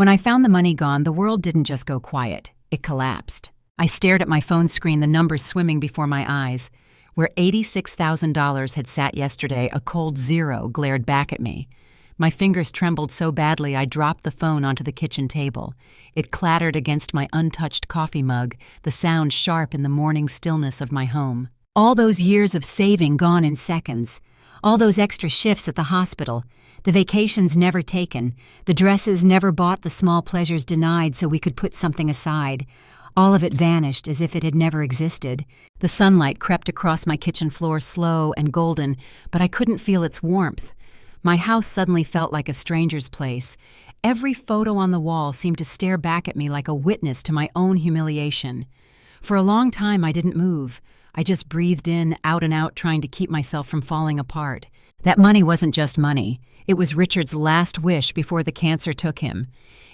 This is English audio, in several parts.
When I found the money gone, the world didn't just go quiet. It collapsed. I stared at my phone screen, the numbers swimming before my eyes. Where $86,000 had sat yesterday, a cold zero glared back at me. My fingers trembled so badly I dropped the phone onto the kitchen table. It clattered against my untouched coffee mug, the sound sharp in the morning stillness of my home. All those years of saving gone in seconds. All those extra shifts at the hospital, the vacations never taken, the dresses never bought, the small pleasures denied so we could put something aside. All of it vanished as if it had never existed. The sunlight crept across my kitchen floor, slow and golden, but I couldn't feel its warmth. My house suddenly felt like a stranger's place. Every photo on the wall seemed to stare back at me like a witness to my own humiliation. For a long time I didn't move. I just breathed in, out and out, trying to keep myself from falling apart. That money wasn't just money. It was Richard's last wish before the cancer took him.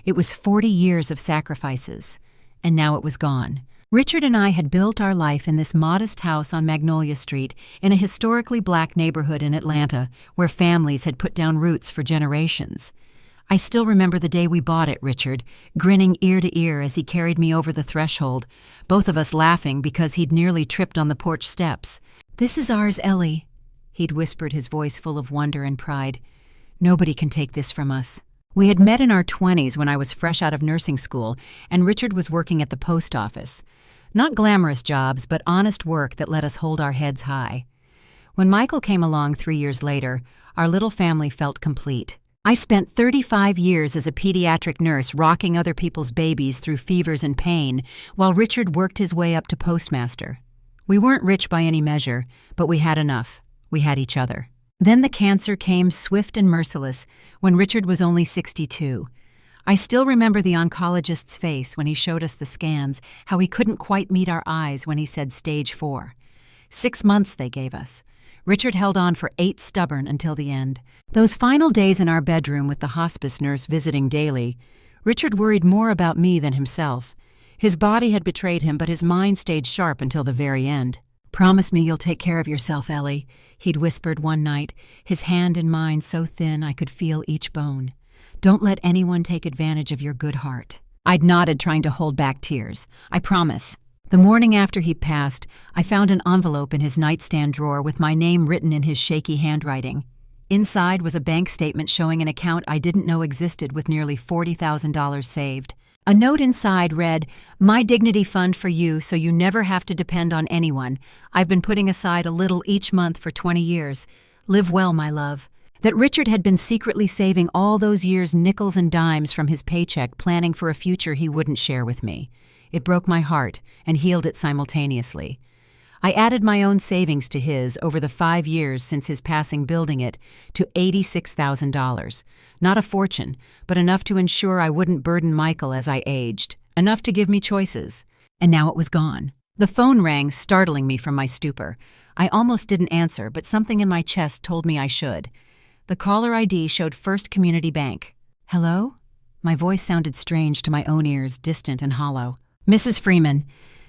It was 40 years of sacrifices. And now it was gone. Richard and I had built our life in this modest house on Magnolia Street in a historically black neighborhood in Atlanta where families had put down roots for generations. I still remember the day we bought it, Richard, grinning ear to ear as he carried me over the threshold, both of us laughing because he'd nearly tripped on the porch steps. "This is ours, Ellie," he'd whispered, his voice full of wonder and pride. "Nobody can take this from us." We had met in our 20s when I was fresh out of nursing school, and Richard was working at the post office. Not glamorous jobs, but honest work that let us hold our heads high. When Michael came along 3 years later, our little family felt complete. I spent 35 years as a pediatric nurse rocking other people's babies through fevers and pain, while Richard worked his way up to postmaster. We weren't rich by any measure, but we had enough. We had each other. Then the cancer came swift and merciless when Richard was only 62. I still remember the oncologist's face when he showed us the scans, how he couldn't quite meet our eyes when he said stage 4. 6 months they gave us. Richard held on for 8 stubborn until the end. Those final days in our bedroom with the hospice nurse visiting daily, Richard worried more about me than himself. His body had betrayed him, but his mind stayed sharp until the very end. "Promise me you'll take care of yourself, Ellie," he'd whispered one night, his hand in mine so thin I could feel each bone. "Don't let anyone take advantage of your good heart." I'd nodded, trying to hold back tears. "I promise." The morning after he passed, I found an envelope in his nightstand drawer with my name written in his shaky handwriting. Inside was a bank statement showing an account I didn't know existed with nearly $40,000 saved. A note inside read, "My dignity fund for you so you never have to depend on anyone. I've been putting aside a little each month for 20 years. Live well, my love." That Richard had been secretly saving all those years nickels and dimes from his paycheck, planning for a future he wouldn't share with me. It broke my heart and healed it simultaneously. I added my own savings to his over the 5 years since his passing, building it to $86,000. Not a fortune, but enough to ensure I wouldn't burden Michael as I aged, enough to give me choices. And now it was gone. The phone rang, startling me from my stupor. I almost didn't answer, but something in my chest told me I should. The caller ID showed First Community Bank. "Hello?" My voice sounded strange to my own ears, distant and hollow. "Mrs. Freeman,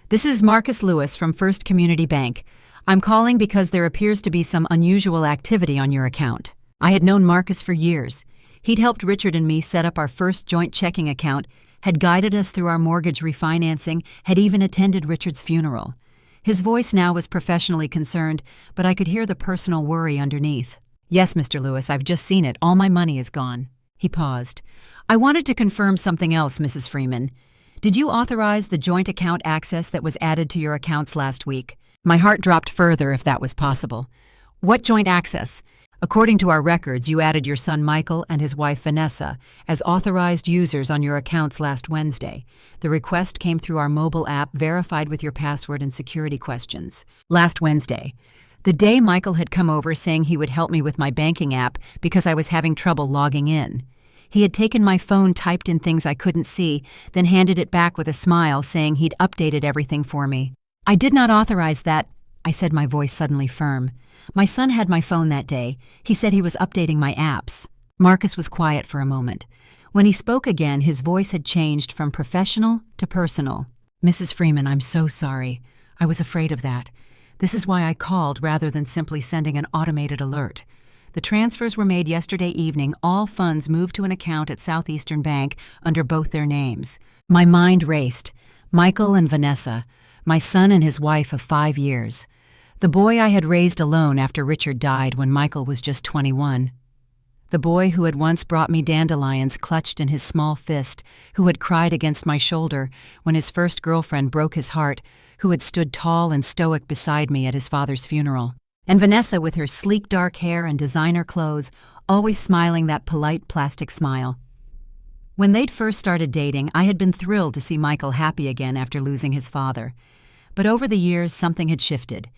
this is Marcus Lewis from First Community Bank. I'm calling because there appears to be some unusual activity on your account." I had known Marcus for years. He'd helped Richard and me set up our first joint checking account, had guided us through our mortgage refinancing, had even attended Richard's funeral. His voice now was professionally concerned, but I could hear the personal worry underneath. "Yes, Mr. Lewis, I've just seen it. All my money is gone." He paused. "I wanted to confirm something else, Mrs. Freeman. Did you authorize the joint account access that was added to your accounts last week?" My heart dropped further if that was possible. "What joint access?" "According to our records, you added your son Michael and his wife Vanessa as authorized users on your accounts last Wednesday. The request came through our mobile app, verified with your password and security questions. Last Wednesday, the day Michael had come over saying he would help me with my banking app because I was having trouble logging in. He had taken my phone, typed in things I couldn't see, then handed it back with a smile, saying he'd updated everything for me. "I did not authorize that," I said, my voice suddenly firm. "My son had my phone that day. He said he was updating my apps." Marcus was quiet for a moment. When he spoke again, his voice had changed from professional to personal. "Mrs. Freeman, I'm so sorry. I was afraid of that. This is why I called rather than simply sending an automated alert. The transfers were made yesterday evening. All funds moved to an account at Southeastern Bank under both their names. My mind raced. Michael and Vanessa, my son and his wife of 5 years. The boy I had raised alone after Richard died when Michael was just 21. The boy who had once brought me dandelions clutched in his small fist, who had cried against my shoulder when his first girlfriend broke his heart, who had stood tall and stoic beside me at his father's funeral. And Vanessa with her sleek dark hair and designer clothes, always smiling that polite plastic smile. When they'd first started dating, I had been thrilled to see Michael happy again after losing his father. But over the years, something had shifted.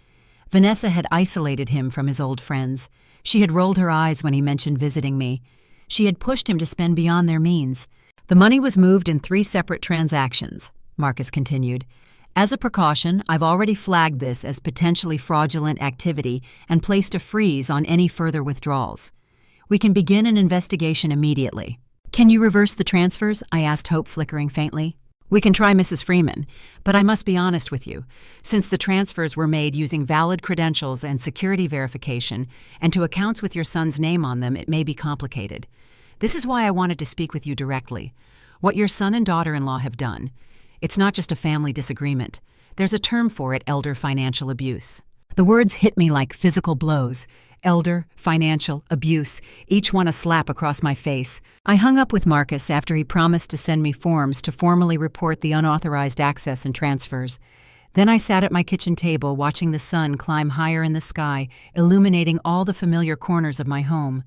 Vanessa had isolated him from his old friends. She had rolled her eyes when he mentioned visiting me. She had pushed him to spend beyond their means. The money was moved in 3 separate transactions, Marcus continued. As a precaution, I've already flagged this as potentially fraudulent activity and placed a freeze on any further withdrawals. We can begin an investigation immediately. Can you reverse the transfers? I asked, hope flickering faintly. We can try Mrs. Freeman, but I must be honest with you. Since the transfers were made using valid credentials and security verification, and to accounts with your son's name on them, it may be complicated. This is why I wanted to speak with you directly. What your son and daughter-in-law have done, it's not just a family disagreement. There's a term for it, elder financial abuse. The words hit me like physical blows. Elder, financial, abuse, each one a slap across my face. I hung up with Marcus after he promised to send me forms to formally report the unauthorized access and transfers. Then I sat at my kitchen table watching the sun climb higher in the sky, illuminating all the familiar corners of my home.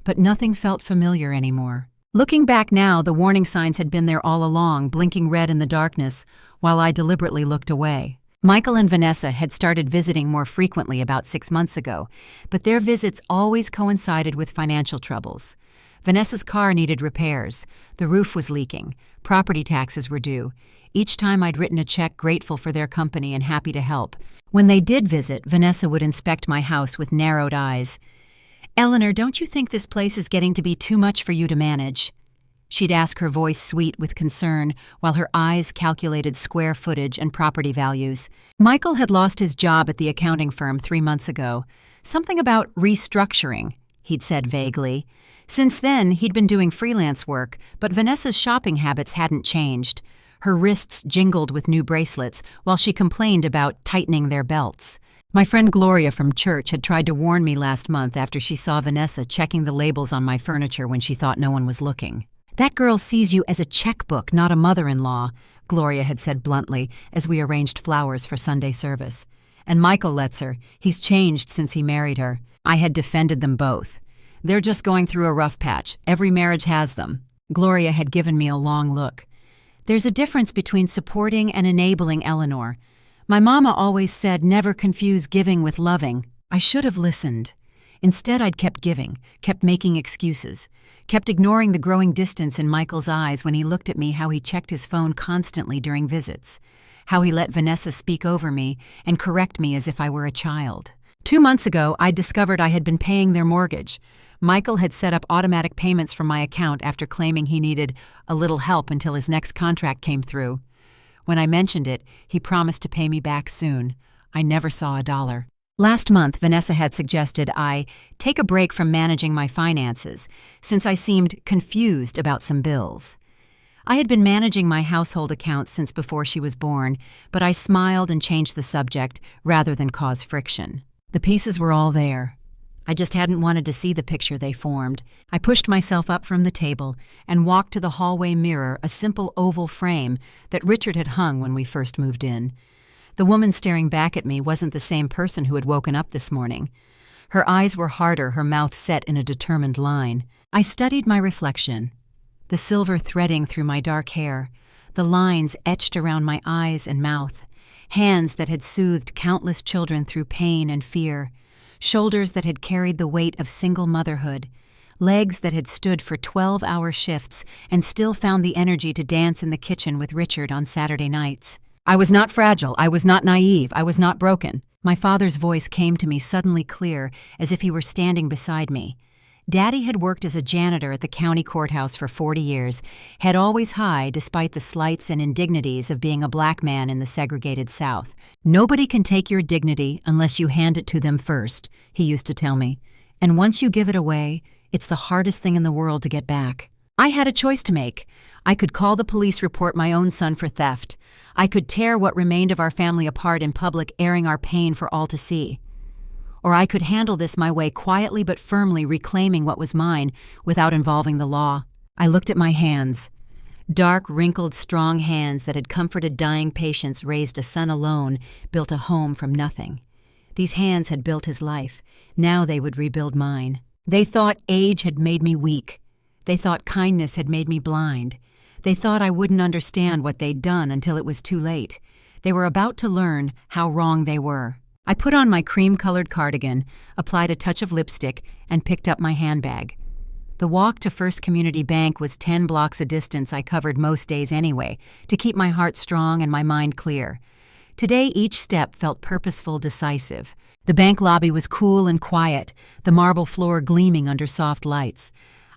But nothing felt familiar anymore. Looking back now, the warning signs had been there all along, blinking red in the darkness, while I deliberately looked away. Michael and Vanessa had started visiting more frequently about 6 months ago, but their visits always coincided with financial troubles. Vanessa's car needed repairs, the roof was leaking, property taxes were due. Each time I'd written a check grateful for their company and happy to help. When they did visit, Vanessa would inspect my house with narrowed eyes. "Eleanor, don't you think this place is getting to be too much for you to manage?" She'd ask, her voice sweet with concern, while her eyes calculated square footage and property values. Michael had lost his job at the accounting firm 3 months ago. Something about restructuring, he'd said vaguely. Since then, he'd been doing freelance work, but Vanessa's shopping habits hadn't changed. Her wrists jingled with new bracelets, while she complained about tightening their belts. My friend Gloria from church had tried to warn me last month after she saw Vanessa checking the labels on my furniture when she thought no one was looking. "That girl sees you as a checkbook, not a mother-in-law," Gloria had said bluntly as we arranged flowers for Sunday service. "And Michael lets her. He's changed since he married her." I had defended them both. "They're just going through a rough patch. Every marriage has them." Gloria had given me a long look. "There's a difference between supporting and enabling, Eleanor. My mama always said never confuse giving with loving." I should have listened. Instead, I'd kept giving, kept making excuses, kept ignoring the growing distance in Michael's eyes when he looked at me, how he checked his phone constantly during visits, how he let Vanessa speak over me and correct me as if I were a child. 2 months ago, I discovered I had been paying their mortgage. Michael had set up automatic payments from my account after claiming he needed a little help until his next contract came through. When I mentioned it, he promised to pay me back soon. I never saw a dollar. Last month, Vanessa had suggested I take a break from managing my finances, since I seemed confused about some bills. I had been managing my household accounts since before she was born, but I smiled and changed the subject rather than cause friction. The pieces were all there. I just hadn't wanted to see the picture they formed. I pushed myself up from the table and walked to the hallway mirror, a simple oval frame that Richard had hung when we first moved in. The woman staring back at me wasn't the same person who had woken up this morning. Her eyes were harder, her mouth set in a determined line. I studied my reflection, the silver threading through my dark hair, the lines etched around my eyes and mouth, hands that had soothed countless children through pain and fear, shoulders that had carried the weight of single motherhood, legs that had stood for 12-hour shifts and still found the energy to dance in the kitchen with Richard on Saturday nights. I was not fragile, I was not naive, I was not broken. My father's voice came to me suddenly clear, as if he were standing beside me. Daddy had worked as a janitor at the county courthouse for 40 years, head always high despite the slights and indignities of being a black man in the segregated South. "Nobody can take your dignity unless you hand it to them first," he used to tell me. And once you give it away, it's the hardest thing in the world to get back. I had a choice to make. I could call the police, report my own son for theft. I could tear what remained of our family apart in public, airing our pain for all to see. Or I could handle this my way, quietly but firmly reclaiming what was mine without involving the law. I looked at my hands. Dark, wrinkled, strong hands that had comforted dying patients, raised a son alone, built a home from nothing. These hands had built his life. Now they would rebuild mine. They thought age had made me weak. They thought kindness had made me blind. They thought I wouldn't understand what they'd done until it was too late. They were about to learn how wrong they were. I put on my cream-colored cardigan, applied a touch of lipstick, and picked up my handbag. The walk to First Community Bank was 10 blocks a distance I covered most days anyway, to keep my heart strong and my mind clear. Today each step felt purposeful, decisive. The bank lobby was cool and quiet, the marble floor gleaming under soft lights.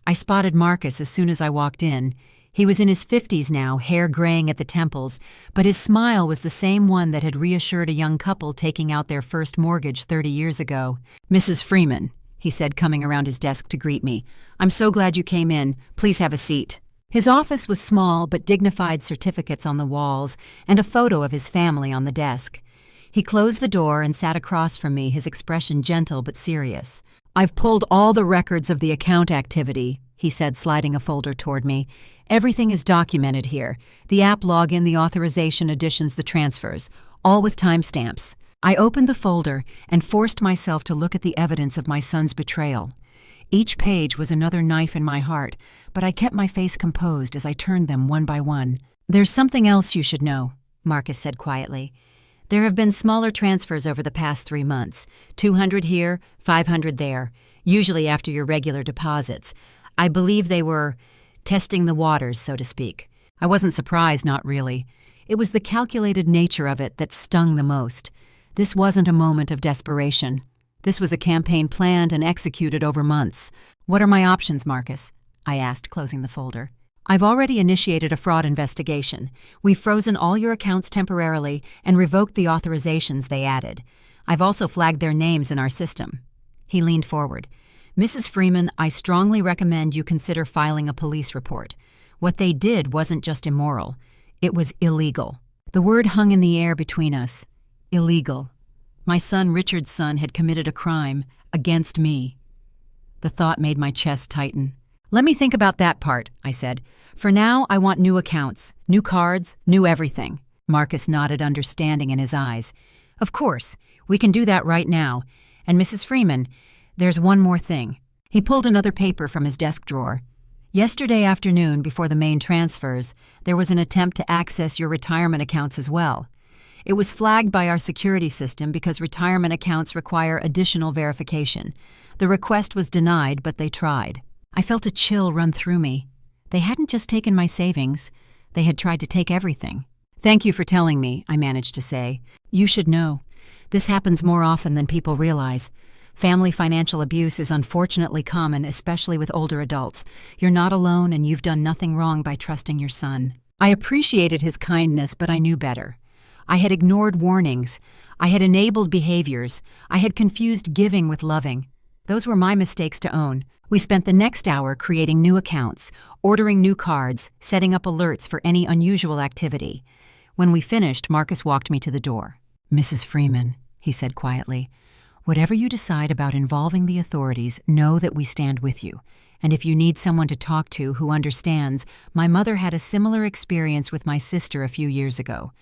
I spotted Marcus as soon as I walked in. He was in his 50s now, hair graying at the temples, but his smile was the same one that had reassured a young couple taking out their first mortgage 30 years ago. "Mrs. Freeman," he said, coming around his desk to greet me. "I'm so glad you came in. Please have a seat." His office was small but dignified, certificates on the walls and a photo of his family on the desk. He closed the door and sat across from me, his expression gentle but serious. "I've pulled all the records of the account activity," he said, sliding a folder toward me. "Everything is documented here. The app login, the authorization, additions, the transfers, all with timestamps." I opened the folder and forced myself to look at the evidence of my son's betrayal. Each page was another knife in my heart, but I kept my face composed as I turned them one by one. "There's something else you should know," Marcus said quietly. "There have been smaller transfers over the past 3 months, 200 here, 500 there, usually after your regular deposits. I believe they were testing the waters, so to speak." I wasn't surprised, not really. It was the calculated nature of it that stung the most. This wasn't a moment of desperation. This was a campaign planned and executed over months. "What are my options, Marcus?" I asked, closing the folder. "I've already initiated a fraud investigation. We've frozen all your accounts temporarily and revoked the authorizations they added. I've also flagged their names in our system." He leaned forward. "Mrs. Freeman, I strongly recommend you consider filing a police report. What they did wasn't just immoral. It was illegal." The word hung in the air between us. Illegal. My son, Richard's son, had committed a crime against me. The thought made my chest tighten. "Let me think about that part," I said. "For now, I want new accounts, new cards, new everything." Marcus nodded, understanding in his eyes. "Of course, we can do that right now. And Mrs. Freeman, there's one more thing." He pulled another paper from his desk drawer. "Yesterday afternoon, before the main transfers, there was an attempt to access your retirement accounts as well. It was flagged by our security system because retirement accounts require additional verification. The request was denied, but they tried." I felt a chill run through me. They hadn't just taken my savings. They had tried to take everything. "Thank you for telling me," I managed to say. "You should know. This happens more often than people realize. Family financial abuse is unfortunately common, especially with older adults. You're not alone, and you've done nothing wrong by trusting your son." I appreciated his kindness, but I knew better. I had ignored warnings. I had enabled behaviors. I had confused giving with loving. Those were my mistakes to own. We spent the next hour creating new accounts, ordering new cards, setting up alerts for any unusual activity. When we finished, Marcus walked me to the door. "Mrs. Freeman," he said quietly, "whatever you decide about involving the authorities, know that we stand with you. And if you need someone to talk to who understands, my mother had a similar experience with my sister a few years ago.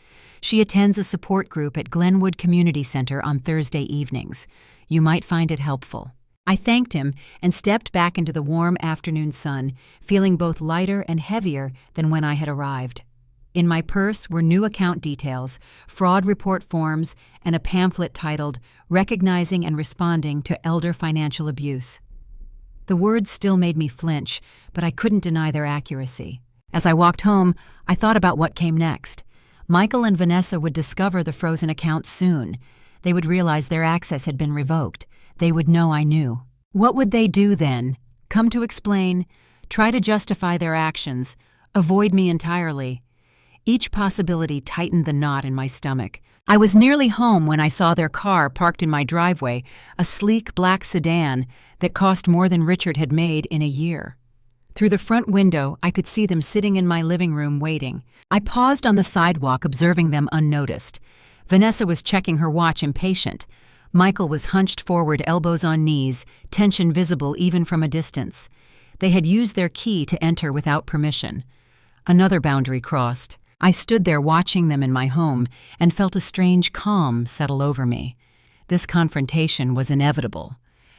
She attends a support group at Glenwood Community Center on Thursday evenings. You might find it helpful." I thanked him and stepped back into the warm afternoon sun, feeling both lighter and heavier than when I had arrived. In my purse were new account details, fraud report forms, and a pamphlet titled "Recognizing and Responding to Elder Financial Abuse." The words still made me flinch, but I couldn't deny their accuracy. As I walked home, I thought about what came next. Michael and Vanessa would discover the frozen accounts soon. They would realize their access had been revoked. They would know I knew. What would they do then? Come to explain? Try to justify their actions? Avoid me entirely? Each possibility tightened the knot in my stomach. I was nearly home when I saw their car parked in my driveway, a sleek black sedan that cost more than Richard had made in a year. Through the front window, I could see them sitting in my living room waiting. I paused on the sidewalk, observing them unnoticed. Vanessa was checking her watch, impatient. Michael was hunched forward, elbows on knees, tension visible even from a distance. They had used their key to enter without permission. Another boundary crossed. I stood there watching them in my home and felt a strange calm settle over me. This confrontation was inevitable.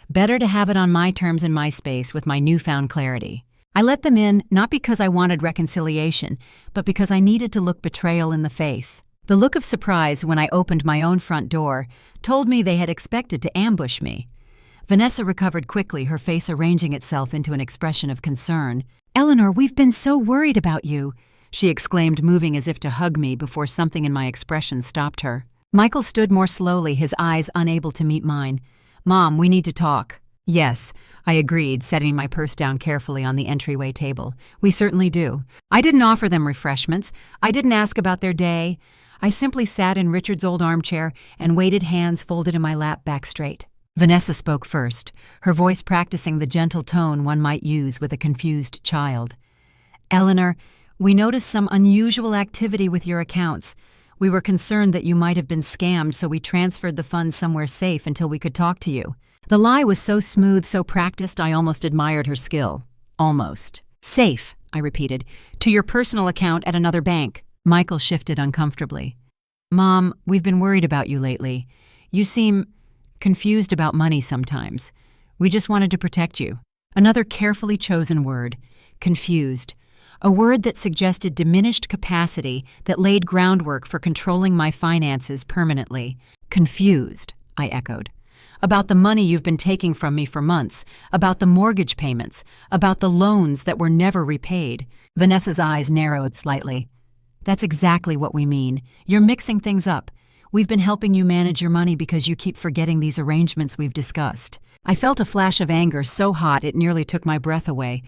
Better to have it on my terms in my space with my newfound clarity. I let them in, not because I wanted reconciliation, but because I needed to look betrayal in the face. The look of surprise when I opened my own front door told me they had expected to ambush me. Vanessa recovered quickly, her face arranging itself into an expression of concern. "Eleanor, we've been so worried about you," she exclaimed, moving as if to hug me before something in my expression stopped her. Michael stood more slowly, his eyes unable to meet mine. "Mom, we need to talk." "Yes," I agreed, setting my purse down carefully on the entryway table. "We certainly do." I didn't offer them refreshments. I didn't ask about their day. I simply sat in Richard's old armchair and waited, hands folded in my lap, back straight. Vanessa spoke first, her voice practicing the gentle tone one might use with a confused child. "Eleanor, we noticed some unusual activity with your accounts. We were concerned that you might have been scammed, so we transferred the funds somewhere safe until we could talk to you." The lie was so smooth, so practiced, I almost admired her skill. Almost. "Safe," I repeated, "to your personal account at another bank." Michael shifted uncomfortably. "Mom, we've been worried about you lately. You seem confused about money sometimes. We just wanted to protect you." Another carefully chosen word. Confused. A word that suggested diminished capacity that laid groundwork for controlling my finances permanently. "Confused," I echoed. "About the money you've been taking from me for months, about the mortgage payments, about the loans that were never repaid." Vanessa's eyes narrowed slightly. "That's exactly what we mean. You're mixing things up. We've been helping you manage your money because you keep forgetting these arrangements we've discussed." I felt a flash of anger so hot it nearly took my breath away.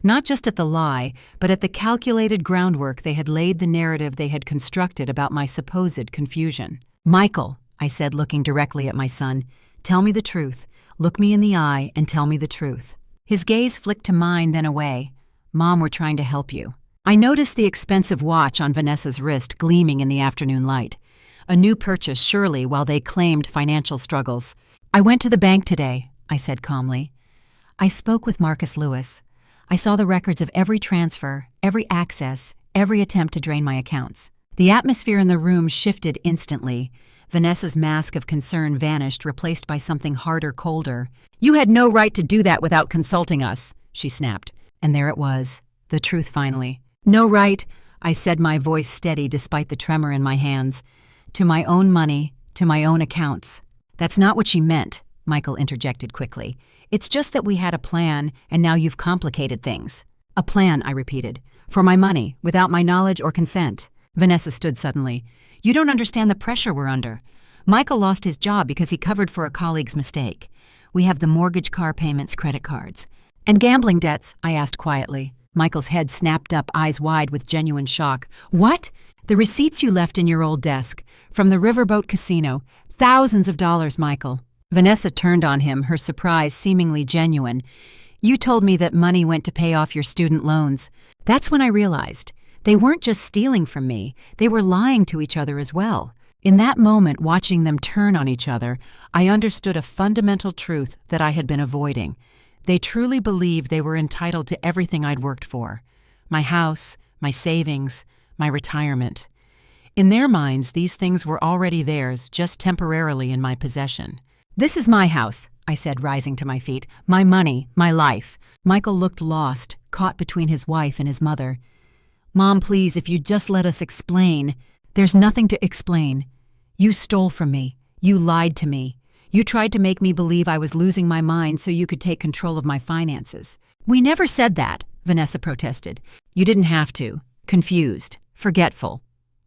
Not just at the lie, but at the calculated groundwork they had laid, the narrative they had constructed about my supposed confusion. "Michael," I said, looking directly at my son, "tell me the truth. Look me in the eye and tell me the truth." His gaze flicked to mine, then away. "Mom, we're trying to help you." I noticed the expensive watch on Vanessa's wrist gleaming in the afternoon light. A new purchase, surely, while they claimed financial struggles. "I went to the bank today," I said calmly. "I spoke with Marcus Lewis. I saw the records of every transfer, every access, every attempt to drain my accounts." The atmosphere in the room shifted instantly. Vanessa's mask of concern vanished, replaced by something harder, colder. "You had no right to do that without consulting us," she snapped. And there it was, the truth finally. "No right," I said, my voice steady despite the tremor in my hands. "To my own money, to my own accounts." "That's not what she meant," Michael interjected quickly. "It's just that we had a plan, and now you've complicated things." "A plan," I repeated, "for my money, without my knowledge or consent." Vanessa stood suddenly. "You don't understand the pressure we're under. Michael lost his job because he covered for a colleague's mistake. We have the mortgage, car payments, credit cards." "And gambling debts?" I asked quietly. Michael's head snapped up, eyes wide with genuine shock. "What?" "The receipts you left in your old desk, from the Riverboat Casino. Thousands of dollars, Michael." Vanessa turned on him, her surprise seemingly genuine. "You told me that money went to pay off your student loans." That's when I realized. They weren't just stealing from me, they were lying to each other as well. In that moment, watching them turn on each other, I understood a fundamental truth that I had been avoiding. They truly believed they were entitled to everything I'd worked for. My house, my savings, my retirement. In their minds, these things were already theirs, just temporarily in my possession. "This is my house," I said, rising to my feet. "My money, my life." Michael looked lost, caught between his wife and his mother. "Mom, please, if you'd just let us explain." "There's nothing to explain. You stole from me. You lied to me. You tried to make me believe I was losing my mind so you could take control of my finances." "We never said that," Vanessa protested. "You didn't have to. Confused, forgetful,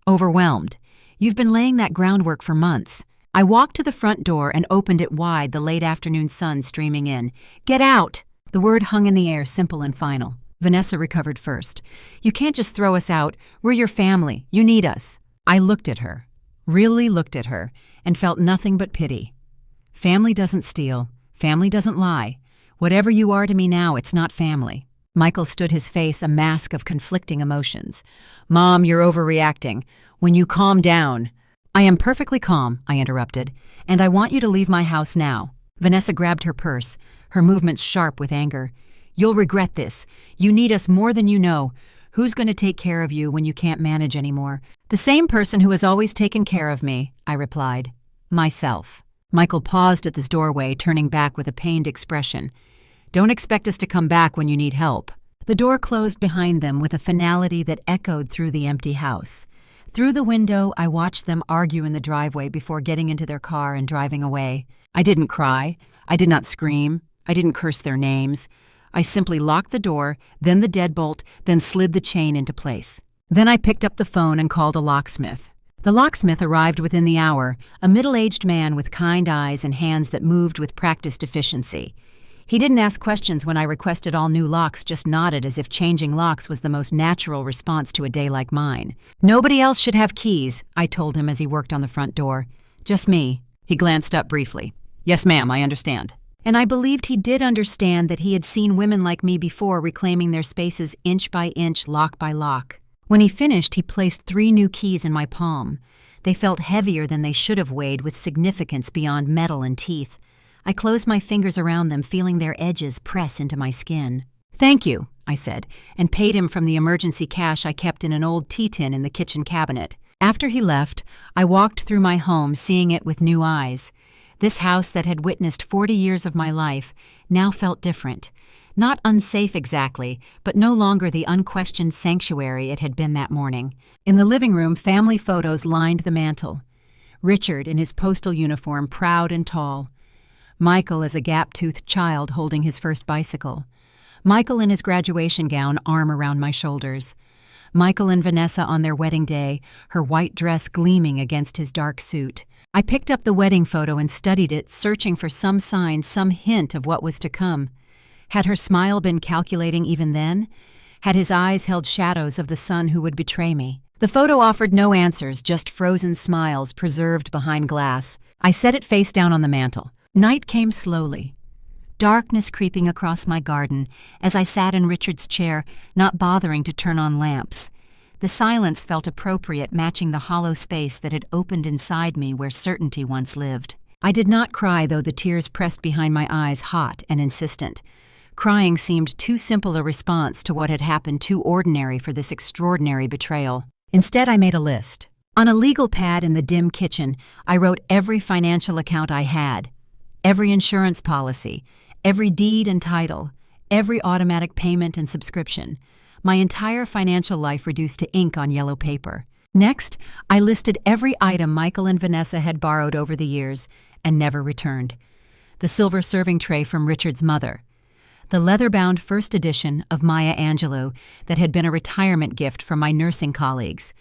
overwhelmed. You've been laying that groundwork for months." I walked to the front door and opened it wide, the late afternoon sun streaming in. "Get out!" The word hung in the air, simple and final. Vanessa recovered first. "You can't just throw us out. We're your family. You need us." I looked at her, really looked at her, and felt nothing but pity. Family doesn't steal. Family doesn't lie. Whatever you are to me now, it's not family. Michael stood, his face a mask of conflicting emotions. "Mom, you're overreacting. When you calm down—" "I am perfectly calm," I interrupted, "and I want you to leave my house now." Vanessa grabbed her purse, her movements sharp with anger. "You'll regret this. You need us more than you know. Who's going to take care of you when you can't manage anymore?" "The same person who has always taken care of me," I replied. "Myself." Michael paused at this doorway, turning back with a pained expression. "Don't expect us to come back when you need help." The door closed behind them with a finality that echoed through the empty house. Through the window, I watched them argue in the driveway before getting into their car and driving away. I didn't cry. I did not scream. I didn't curse their names. I simply locked the door, then the deadbolt, then slid the chain into place. Then I picked up the phone and called a locksmith. The locksmith arrived within the hour, a middle-aged man with kind eyes and hands that moved with practiced efficiency. He didn't ask questions when I requested all new locks, just nodded as if changing locks was the most natural response to a day like mine. "Nobody else should have keys," I told him as he worked on the front door. "Just me." He glanced up briefly. "Yes, ma'am, I understand." And I believed he did understand that he had seen women like me before reclaiming their spaces inch by inch, lock by lock. When he finished, he placed 3 new keys in my palm. They felt heavier than they should have weighed, with significance beyond metal and teeth. I closed my fingers around them, feeling their edges press into my skin. "Thank you," I said, and paid him from the emergency cash I kept in an old tea tin in the kitchen cabinet. After he left, I walked through my home, seeing it with new eyes. This house that had witnessed 40 years of my life now felt different. Not unsafe exactly, but no longer the unquestioned sanctuary it had been that morning. In the living room, family photos lined the mantel. Richard in his postal uniform, proud and tall. Michael as a gap-toothed child holding his first bicycle. Michael in his graduation gown, arm around my shoulders. Michael and Vanessa on their wedding day, her white dress gleaming against his dark suit. I picked up the wedding photo and studied it, searching for some sign, some hint of what was to come. Had her smile been calculating even then? Had his eyes held shadows of the son who would betray me? The photo offered no answers, just frozen smiles preserved behind glass. I set it face down on the mantel. Night came slowly. Darkness creeping across my garden as I sat in Richard's chair, not bothering to turn on lamps. The silence felt appropriate, matching the hollow space that had opened inside me where certainty once lived. I did not cry, though the tears pressed behind my eyes, hot and insistent. Crying seemed too simple a response to what had happened, too ordinary for this extraordinary betrayal. Instead, I made a list. On a legal pad in the dim kitchen, I wrote every financial account I had, every insurance policy, every deed and title, every automatic payment and subscription. My entire financial life reduced to ink on yellow paper. Next, I listed every item Michael and Vanessa had borrowed over the years and never returned. The silver serving tray from Richard's mother. The leather-bound first edition of Maya Angelou that had been a retirement gift from my nursing colleagues.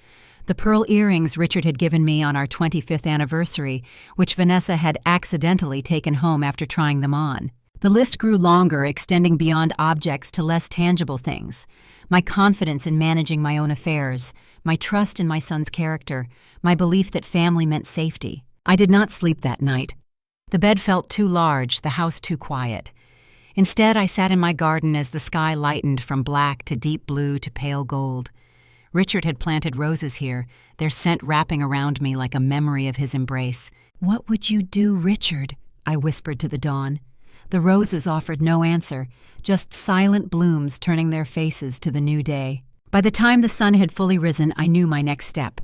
The pearl earrings Richard had given me on our 25th anniversary, which Vanessa had accidentally taken home after trying them on. The list grew longer, extending beyond objects to less tangible things. My confidence in managing my own affairs, my trust in my son's character, my belief that family meant safety. I did not sleep that night. The bed felt too large, the house too quiet. Instead, I sat in my garden as the sky lightened from black to deep blue to pale gold. Richard had planted roses here, their scent wrapping around me like a memory of his embrace. "What would you do, Richard?" I whispered to the dawn. The roses offered no answer, just silent blooms turning their faces to the new day. By the time the sun had fully risen, I knew my next step.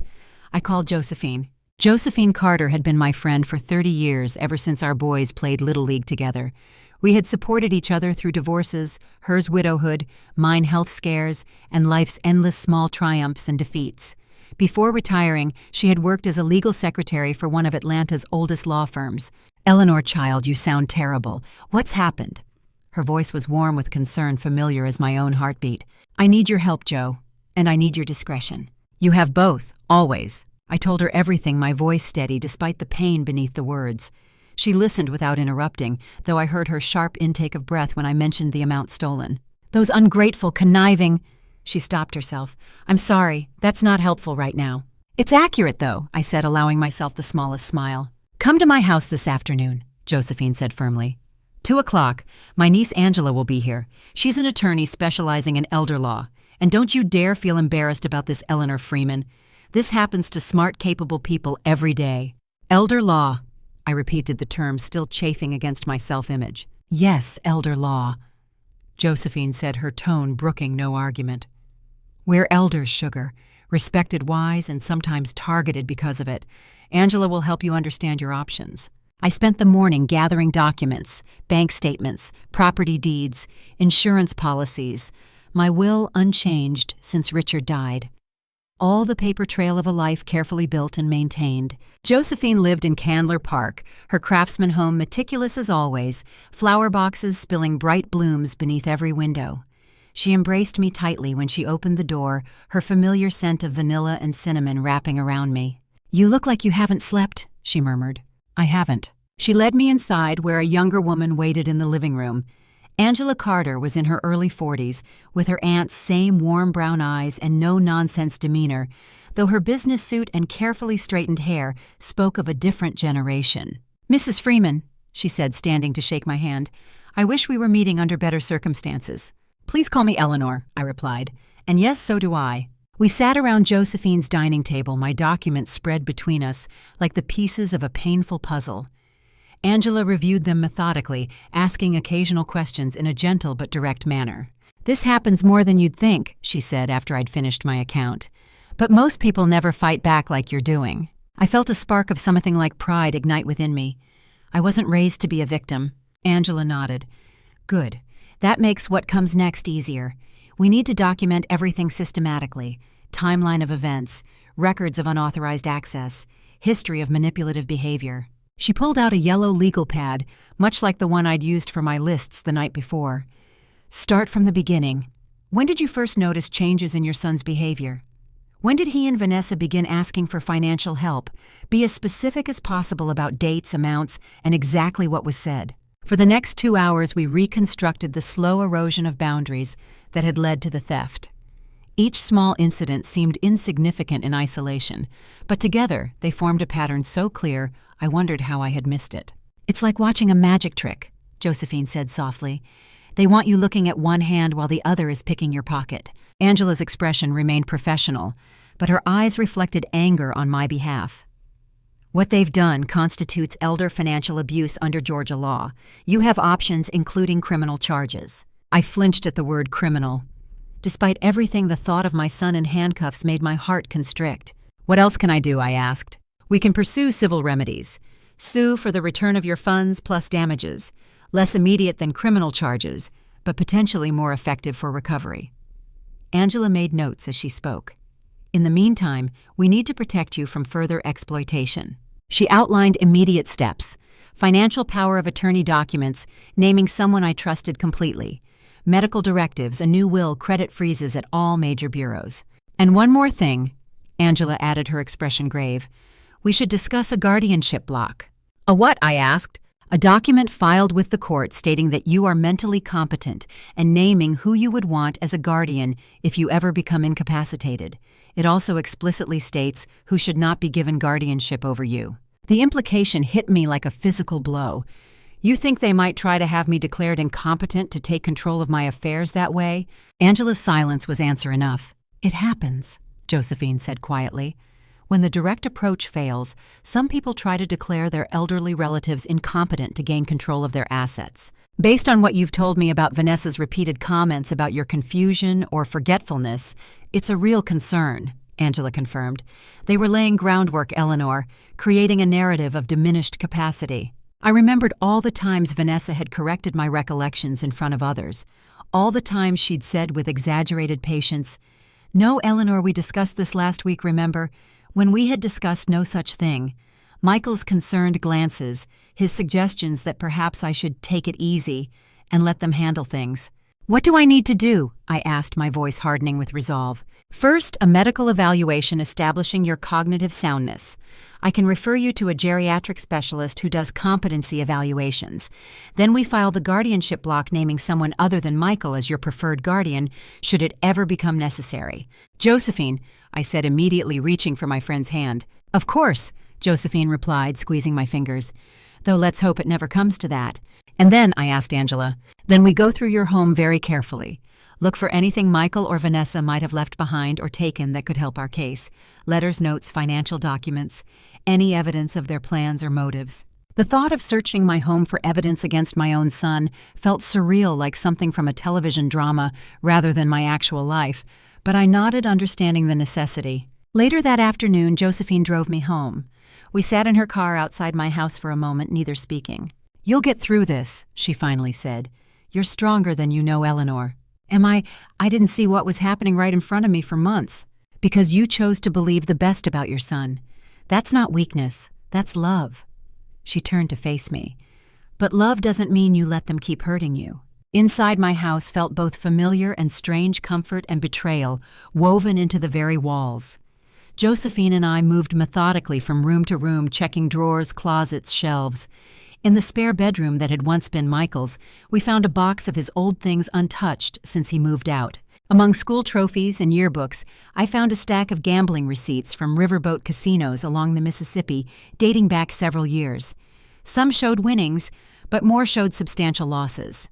I called Josephine. Josephine Carter had been my friend for 30 years, ever since our boys played Little League together. We had supported each other through divorces, hers widowhood, mine health scares, and life's endless small triumphs and defeats. Before retiring, she had worked as a legal secretary for one of Atlanta's oldest law firms. "Eleanor, child, you sound terrible. What's happened?" Her voice was warm with concern, familiar as my own heartbeat. "I need your help, Joe, and I need your discretion." "You have both, always." I told her everything, my voice steady despite the pain beneath the words. She listened without interrupting, though I heard her sharp intake of breath when I mentioned the amount stolen. Those ungrateful, conniving— She stopped herself. "I'm sorry, that's not helpful right now." "It's accurate, though," I said, allowing myself the smallest smile. "Come to my house this afternoon," Josephine said firmly. 2:00. My niece Angela will be here. She's an attorney specializing in elder law. And don't you dare feel embarrassed about this, Eleanor Freeman. This happens to smart, capable people every day. Elder law. I repeated the term, still chafing against my self-image. "Yes, elder law," Josephine said, her tone brooking no argument. "We're elders, sugar, respected, wise, and sometimes targeted because of it. Angela will help you understand your options." I spent the morning gathering documents, bank statements, property deeds, insurance policies, my will unchanged since Richard died. All the paper trail of a life carefully built and maintained. Josephine lived in Candler Park, her craftsman home meticulous as always, flower boxes spilling bright blooms beneath every window. She embraced me tightly when she opened the door, her familiar scent of vanilla and cinnamon wrapping around me. "You look like you haven't slept," she murmured. "I haven't." She led me inside, where a younger woman waited in the living room. Angela Carter was in her early 40s, with her aunt's same warm brown eyes and no-nonsense demeanor, though her business suit and carefully straightened hair spoke of a different generation. "Mrs. Freeman," she said, standing to shake my hand, "I wish we were meeting under better circumstances." "Please call me Eleanor," I replied. "And yes, so do I." We sat around Josephine's dining table, my documents spread between us like the pieces of a painful puzzle. Angela reviewed them methodically, asking occasional questions in a gentle but direct manner. "This happens more than you'd think," she said after I'd finished my account. "But most people never fight back like you're doing." I felt a spark of something like pride ignite within me. I wasn't raised to be a victim. Angela nodded. "Good. That makes what comes next easier. We need to document everything systematically. Timeline of events, records of unauthorized access, history of manipulative behavior." She pulled out a yellow legal pad, much like the one I'd used for my lists the night before. "Start from the beginning. When did you first notice changes in your son's behavior? When did he and Vanessa begin asking for financial help? Be as specific as possible about dates, amounts, and exactly what was said." For the next 2 hours, we reconstructed the slow erosion of boundaries that had led to the theft. Each small incident seemed insignificant in isolation, but together they formed a pattern so clear I wondered how I had missed it. "It's like watching a magic trick," Josephine said softly. "They want you looking at one hand while the other is picking your pocket." Angela's expression remained professional, but her eyes reflected anger on my behalf. "What they've done constitutes elder financial abuse under Georgia law. You have options, including criminal charges." I flinched at the word criminal. Despite everything, the thought of my son in handcuffs made my heart constrict. "What else can I do?" I asked. "We can pursue civil remedies. Sue for the return of your funds plus damages. Less immediate than criminal charges, but potentially more effective for recovery." Angela made notes as she spoke. "In the meantime, we need to protect you from further exploitation." She outlined immediate steps: financial power of attorney documents, naming someone I trusted completely, medical directives, a new will, credit freezes at all major bureaus. "And one more thing," Angela added, her expression grave. "We should discuss a guardianship block." "A what?" I asked. "A document filed with the court stating that you are mentally competent and naming who you would want as a guardian if you ever become incapacitated. It also explicitly states who should not be given guardianship over you." The implication hit me like a physical blow. "You think they might try to have me declared incompetent to take control of my affairs that way?" Angela's silence was answer enough. "It happens," Josephine said quietly. "When the direct approach fails, some people try to declare their elderly relatives incompetent to gain control of their assets. Based on what you've told me about Vanessa's repeated comments about your confusion or forgetfulness, it's a real concern," Angela confirmed. "They were laying groundwork, Eleanor, creating a narrative of diminished capacity." I remembered all the times Vanessa had corrected my recollections in front of others, all the times she'd said with exaggerated patience, "No, Eleanor, we discussed this last week, remember?" When we had discussed no such thing. Michael's concerned glances, his suggestions that perhaps I should take it easy and let them handle things. "What do I need to do?" I asked, my voice hardening with resolve. "First, a medical evaluation establishing your cognitive soundness. I can refer you to a geriatric specialist who does competency evaluations. Then we file the guardianship block naming someone other than Michael as your preferred guardian, should it ever become necessary. Josephine, I said, immediately reaching for my friend's hand. Of course, Josephine replied, squeezing my fingers. Though let's hope it never comes to that. And then, I asked Angela, then we go through your home very carefully. Look for anything Michael or Vanessa might have left behind or taken that could help our case. Letters, notes, financial documents, any evidence of their plans or motives. The thought of searching my home for evidence against my own son felt surreal, like something from a television drama rather than my actual life, but I nodded, understanding the necessity. Later that afternoon, Josephine drove me home. We sat in her car outside my house for a moment, neither speaking. You'll get through this, she finally said. You're stronger than you know, Eleanor. Am I? I didn't see what was happening right in front of me for months. Because you chose to believe the best about your son. That's not weakness, that's love. She turned to face me. But love doesn't mean you let them keep hurting you. Inside my house felt both familiar and strange comfort and betrayal woven into the very walls. Josephine and I moved methodically from room to room, checking drawers, closets, shelves. In the spare bedroom that had once been Michael's, we found a box of his old things untouched since he moved out. Among school trophies and yearbooks, I found a stack of gambling receipts from riverboat casinos along the Mississippi dating back several years. Some showed winnings, but more showed substantial losses.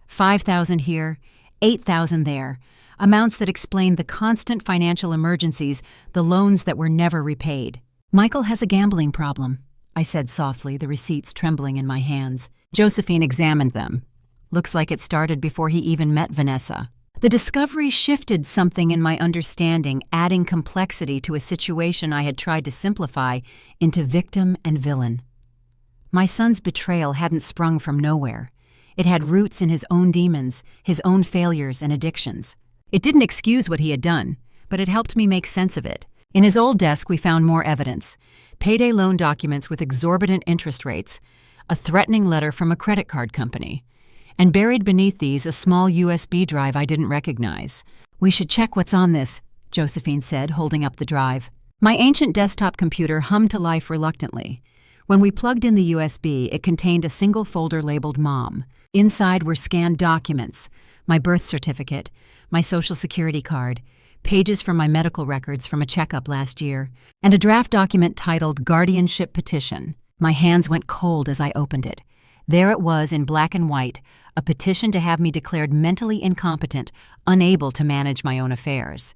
5,000 here, 8,000 there, amounts that explained the constant financial emergencies, the loans that were never repaid. Michael has a gambling problem, I said softly, the receipts trembling in my hands. Josephine examined them. Looks like it started before he even met Vanessa. The discovery shifted something in my understanding, adding complexity to a situation I had tried to simplify into victim and villain. My son's betrayal hadn't sprung from nowhere. It had roots in his own demons, his own failures and addictions. It didn't excuse what he had done, but it helped me make sense of it. In his old desk, we found more evidence. Payday loan documents with exorbitant interest rates, a threatening letter from a credit card company, and buried beneath these a small USB drive I didn't recognize. We should check what's on this, Josephine said, holding up the drive. My ancient desktop computer hummed to life reluctantly. When we plugged in the USB, it contained a single folder labeled Mom. Inside were scanned documents, my birth certificate, my Social Security card, pages from my medical records from a checkup last year, and a draft document titled Guardianship Petition. My hands went cold as I opened it. There it was in black and white, a petition to have me declared mentally incompetent, unable to manage my own affairs.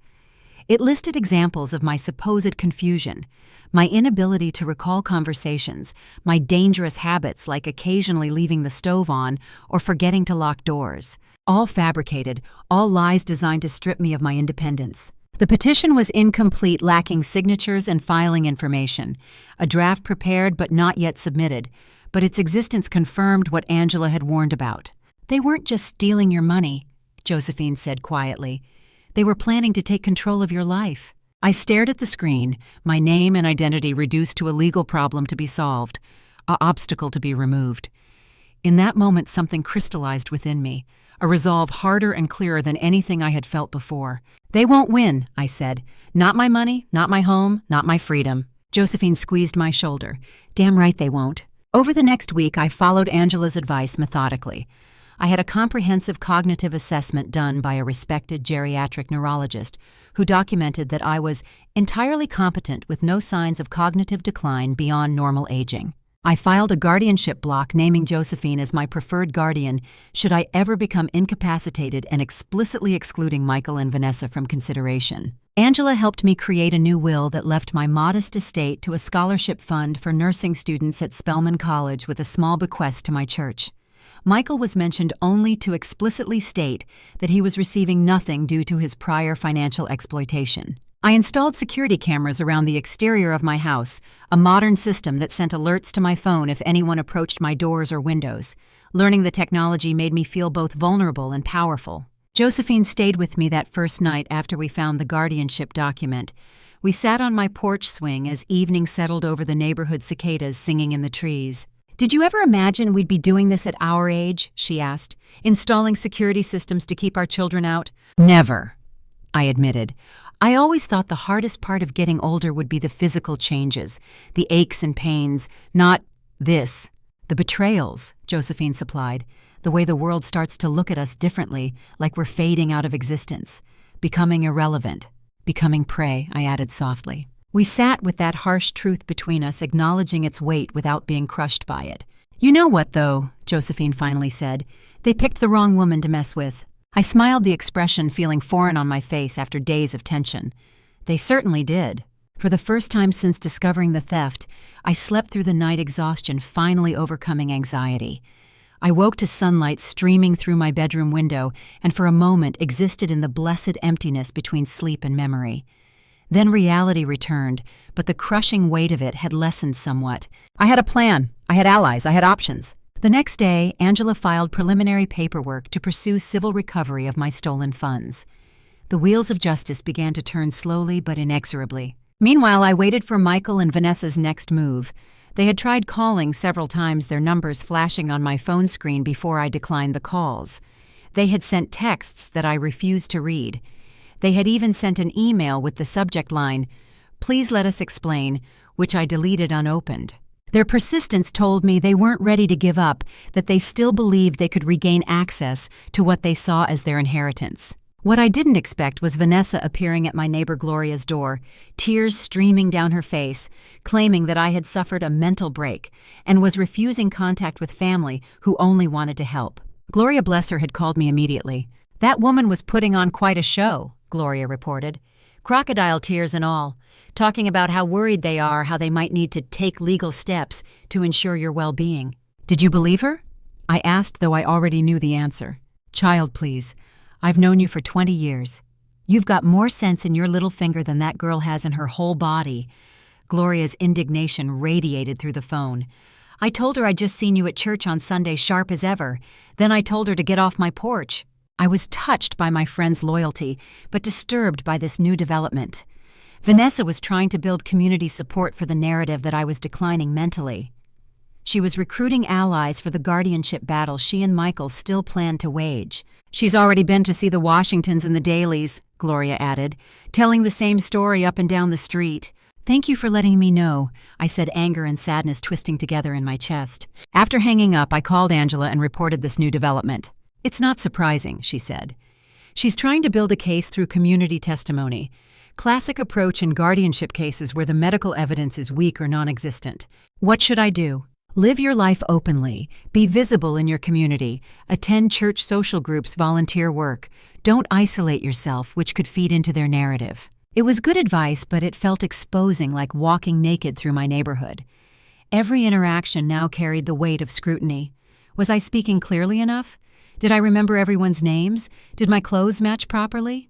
It listed examples of my supposed confusion, my inability to recall conversations, my dangerous habits like occasionally leaving the stove on or forgetting to lock doors. All fabricated, all lies designed to strip me of my independence. The petition was incomplete, lacking signatures and filing information, a draft prepared but not yet submitted, but its existence confirmed what Angela had warned about. They weren't just stealing your money, Josephine said quietly. They were planning to take control of your life. I stared at the screen, my name and identity reduced to a legal problem to be solved, an obstacle to be removed. In that moment, something crystallized within me, a resolve harder and clearer than anything I had felt before. They won't win, I said. Not my money, not my home, not my freedom. Josephine squeezed my shoulder. Damn right they won't. Over the next week, I followed Angela's advice methodically. I had a comprehensive cognitive assessment done by a respected geriatric neurologist who documented that I was entirely competent with no signs of cognitive decline beyond normal aging. I filed a guardianship block naming Josephine as my preferred guardian should I ever become incapacitated and explicitly excluding Michael and Vanessa from consideration. Angela helped me create a new will that left my modest estate to a scholarship fund for nursing students at Spelman College with a small bequest to my church. Michael was mentioned only to explicitly state that he was receiving nothing due to his prior financial exploitation. I installed security cameras around the exterior of my house, a modern system that sent alerts to my phone if anyone approached my doors or windows. Learning the technology made me feel both vulnerable and powerful. Josephine stayed with me that first night after we found the guardianship document. We sat on my porch swing as evening settled over the neighborhood cicadas singing in the trees. Did you ever imagine we'd be doing this at our age? She asked. Installing security systems to keep our children out? Never, I admitted. I always thought the hardest part of getting older would be the physical changes, the aches and pains, not this. The betrayals, Josephine supplied, the way the world starts to look at us differently, like we're fading out of existence, becoming irrelevant, becoming prey, I added softly. We sat with that harsh truth between us, acknowledging its weight without being crushed by it. You know what, though, Josephine finally said. They picked the wrong woman to mess with. I smiled, the expression feeling foreign on my face after days of tension. They certainly did. For the first time since discovering the theft, I slept through the night, exhaustion finally overcoming anxiety. I woke to sunlight streaming through my bedroom window and for a moment existed in the blessed emptiness between sleep and memory. Then reality returned, but the crushing weight of it had lessened somewhat. I had a plan. I had allies. I had options. The next day, Angela filed preliminary paperwork to pursue civil recovery of my stolen funds. The wheels of justice began to turn slowly but inexorably. Meanwhile, I waited for Michael and Vanessa's next move. They had tried calling several times, their numbers flashing on my phone screen before I declined the calls. They had sent texts that I refused to read. They had even sent an email with the subject line, "Please let us explain," which I deleted unopened. Their persistence told me they weren't ready to give up, that they still believed they could regain access to what they saw as their inheritance. What I didn't expect was Vanessa appearing at my neighbor Gloria's door, tears streaming down her face, claiming that I had suffered a mental break and was refusing contact with family who only wanted to help. Gloria, bless her, had called me immediately. That woman was putting on quite a show, Gloria reported. Crocodile tears and all, talking about how worried they are, how they might need to take legal steps to ensure your well-being. Did you believe her? I asked, though I already knew the answer. Child, please. I've known you for 20 years. You've got more sense in your little finger than that girl has in her whole body. Gloria's indignation radiated through the phone. I told her I'd just seen you at church on Sunday, sharp as ever. Then I told her to get off my porch. I was touched by my friend's loyalty, but disturbed by this new development. Vanessa was trying to build community support for the narrative that I was declining mentally. She was recruiting allies for the guardianship battle she and Michael still planned to wage. She's already been to see the Washingtons and the Dailies, Gloria added, telling the same story up and down the street. Thank you for letting me know, I said, anger and sadness twisting together in my chest. After hanging up, I called Angela and reported this new development. It's not surprising, she said. She's trying to build a case through community testimony. Classic approach in guardianship cases where the medical evidence is weak or non-existent. What should I do? Live your life openly. Be visible in your community. Attend church social groups, volunteer work. Don't isolate yourself, which could feed into their narrative. It was good advice, but it felt exposing, like walking naked through my neighborhood. Every interaction now carried the weight of scrutiny. Was I speaking clearly enough? Did I remember everyone's names? Did my clothes match properly?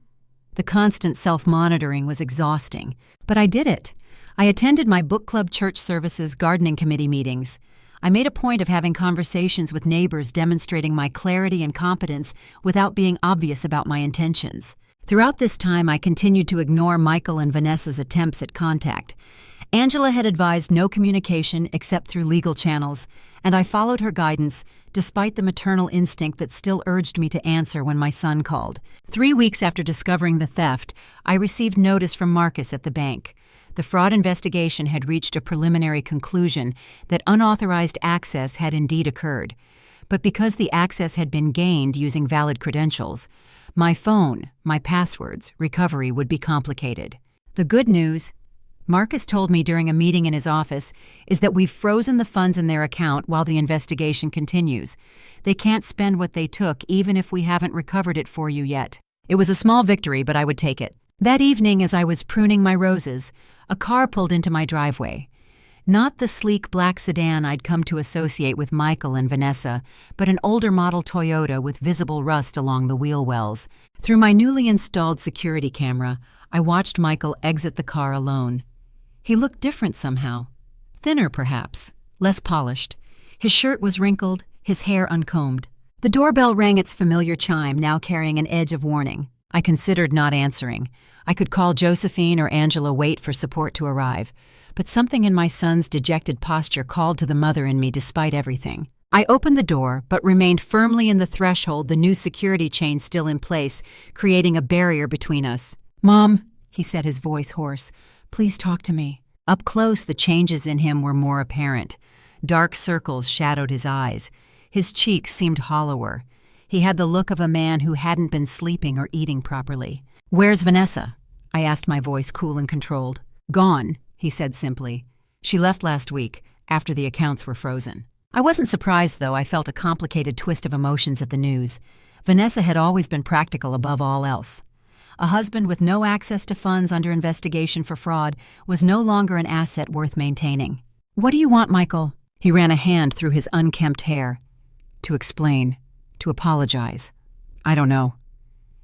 The constant self-monitoring was exhausting, but I did it. I attended my book club, church services, gardening committee meetings. I made a point of having conversations with neighbors demonstrating my clarity and competence without being obvious about my intentions. Throughout this time, I continued to ignore Michael and Vanessa's attempts at contact. Angela had advised no communication except through legal channels, and I followed her guidance despite the maternal instinct that still urged me to answer when my son called. 3 weeks after discovering the theft, I received notice from Marcus at the bank. The fraud investigation had reached a preliminary conclusion that unauthorized access had indeed occurred. But because the access had been gained using valid credentials, my phone, my passwords, recovery would be complicated. The good news, Marcus told me during a meeting in his office, is that we've frozen the funds in their account while the investigation continues. They can't spend what they took even if we haven't recovered it for you yet. It was a small victory, but I would take it. That evening, as I was pruning my roses, a car pulled into my driveway. Not the sleek black sedan I'd come to associate with Michael and Vanessa, but an older model Toyota with visible rust along the wheel wells. Through my newly installed security camera, I watched Michael exit the car alone. He looked different somehow. Thinner, perhaps. Less polished. His shirt was wrinkled, his hair uncombed. The doorbell rang its familiar chime, now carrying an edge of warning. I considered not answering. I could call Josephine or Angela, wait for support to arrive. But something in my son's dejected posture called to the mother in me despite everything. I opened the door, but remained firmly in the threshold, the new security chain still in place, creating a barrier between us. "Mom," he said, his voice hoarse. "Please talk to me." Up close, the changes in him were more apparent. Dark circles shadowed his eyes. His cheeks seemed hollower. He had the look of a man who hadn't been sleeping or eating properly. "Where's Vanessa?" I asked, my voice cool and controlled. "Gone," he said simply. "She left last week, after the accounts were frozen." I wasn't surprised, though. I felt a complicated twist of emotions at the news. Vanessa had always been practical above all else. A husband with no access to funds under investigation for fraud was no longer an asset worth maintaining. "What do you want, Michael?" He ran a hand through his unkempt hair. "To explain. To apologize. I don't know."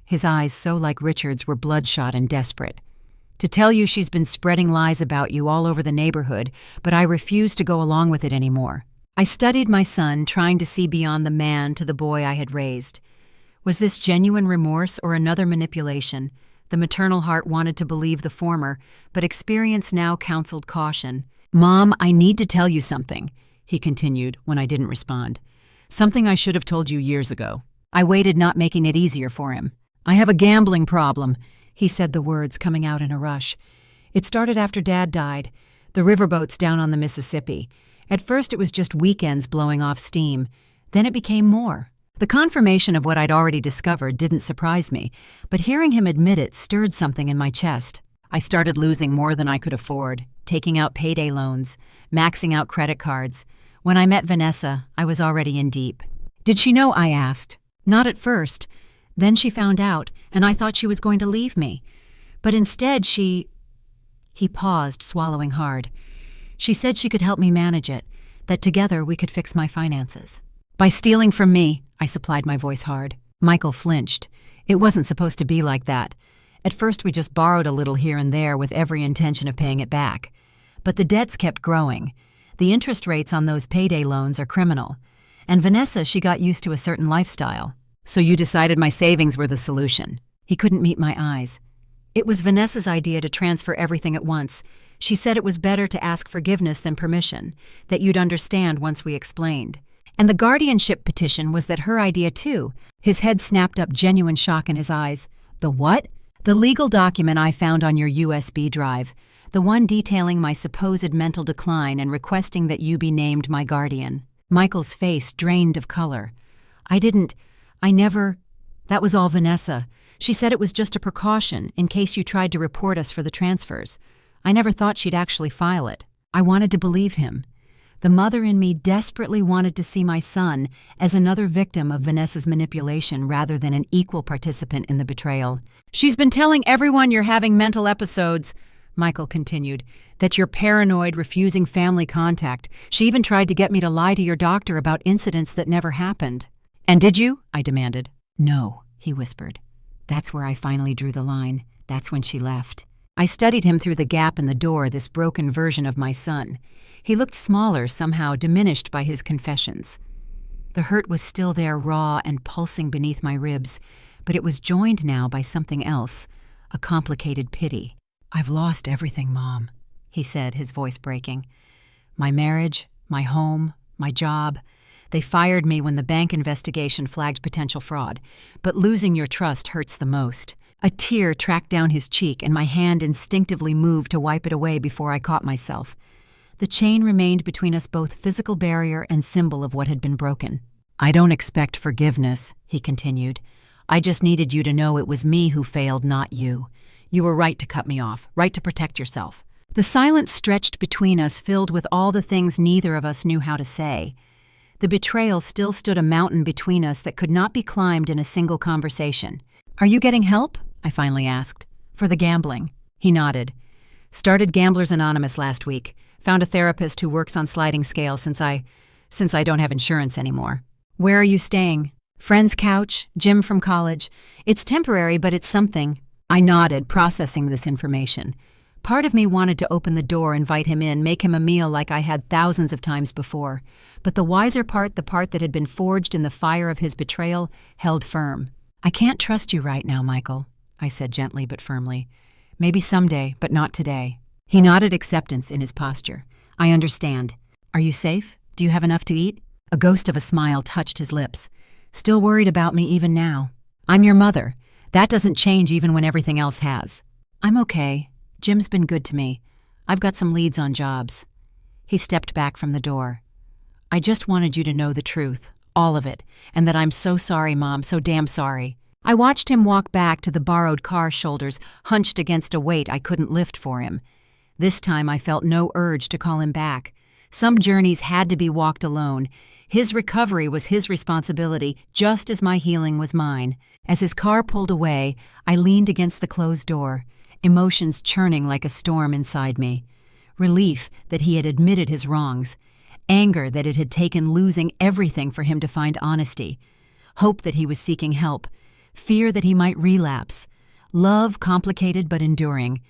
His eyes, so like Richard's, were bloodshot and desperate. "To tell you she's been spreading lies about you all over the neighborhood, but I refuse to go along with it anymore." I studied my son, trying to see beyond the man to the boy I had raised. Was this genuine remorse or another manipulation? The maternal heart wanted to believe the former, but experience now counseled caution. "Mom, I need to tell you something," he continued when I didn't respond. "Something I should have told you years ago." I waited, not making it easier for him. "I have a gambling problem," he said, the words coming out in a rush. "It started after Dad died. The riverboats down on the Mississippi. At first it was just weekends blowing off steam. Then it became more." The confirmation of what I'd already discovered didn't surprise me, but hearing him admit it stirred something in my chest. I started losing more than I could afford, taking out payday loans, maxing out credit cards. When I met Vanessa, I was already in deep. "Did she know?" I asked. "Not at first. Then she found out, and I thought she was going to leave me. But instead she—" He paused, swallowing hard. "She said she could help me manage it, that together we could fix my finances." "By stealing from me," I supplied, my voice hard. Michael flinched. "It wasn't supposed to be like that. At first we just borrowed a little here and there with every intention of paying it back. But the debts kept growing. The interest rates on those payday loans are criminal. And Vanessa, she got used to a certain lifestyle. So you decided my savings were the solution." He couldn't meet my eyes. "It was Vanessa's idea to transfer everything at once. She said it was better to ask forgiveness than permission, that you'd understand once we explained. And the guardianship petition was that her idea too." His head snapped up, genuine shock in his eyes. "The what?" "The legal document I found on your USB drive. The one detailing my supposed mental decline and requesting that you be named my guardian." Michael's face drained of color. I never. That was all Vanessa. She said it was just a precaution in case you tried to report us for the transfers. I never thought she'd actually file it." I wanted to believe him. The mother in me desperately wanted to see my son as another victim of Vanessa's manipulation rather than an equal participant in the betrayal. "She's been telling everyone you're having mental episodes," Michael continued, "that you're paranoid, refusing family contact. She even tried to get me to lie to your doctor about incidents that never happened." "And did you?" I demanded. "No," he whispered. "That's where I finally drew the line. That's when she left." I studied him through the gap in the door, this broken version of my son. He looked smaller, somehow diminished by his confessions. The hurt was still there, raw and pulsing beneath my ribs, but it was joined now by something else, a complicated pity. "I've lost everything, Mom," he said, his voice breaking. "My marriage, my home, my job. They fired me when the bank investigation flagged potential fraud, but losing your trust hurts the most." A tear tracked down his cheek, and my hand instinctively moved to wipe it away before I caught myself. The chain remained between us, both physical barrier and symbol of what had been broken. "I don't expect forgiveness," he continued. "I just needed you to know it was me who failed, not you. You were right to cut me off, right to protect yourself." The silence stretched between us, filled with all the things neither of us knew how to say. The betrayal still stood a mountain between us that could not be climbed in a single conversation. "Are you getting help?" I finally asked. "For the gambling." He nodded. "Started Gamblers Anonymous last week. Found a therapist who works on sliding scale since I don't have insurance anymore." "Where are you staying?" "Friend's couch, gym from college. It's temporary, but it's something." I nodded, processing this information. Part of me wanted to open the door, invite him in, make him a meal like I had thousands of times before. But the wiser part, the part that had been forged in the fire of his betrayal, held firm. "I can't trust you right now, Michael," I said gently but firmly. "Maybe someday, but not today." He nodded acceptance in his posture. "I understand. Are you safe? Do you have enough to eat?" A ghost of a smile touched his lips. "Still worried about me even now?" "I'm your mother. That doesn't change even when everything else has." I'm okay. Jim's been good to me. I've got some leads on jobs. He stepped back from the door. I just wanted you to know the truth, all of it, and that I'm so sorry, Mom, so damn sorry. I watched him walk back to the borrowed car, shoulders hunched against a weight I couldn't lift for him. This time I felt no urge to call him back. Some journeys had to be walked alone. His recovery was his responsibility, just as my healing was mine. As his car pulled away, I leaned against the closed door, emotions churning like a storm inside me. Relief that he had admitted his wrongs. Anger that it had taken losing everything for him to find honesty. Hope that he was seeking help. Fear that he might relapse. Love complicated but enduring.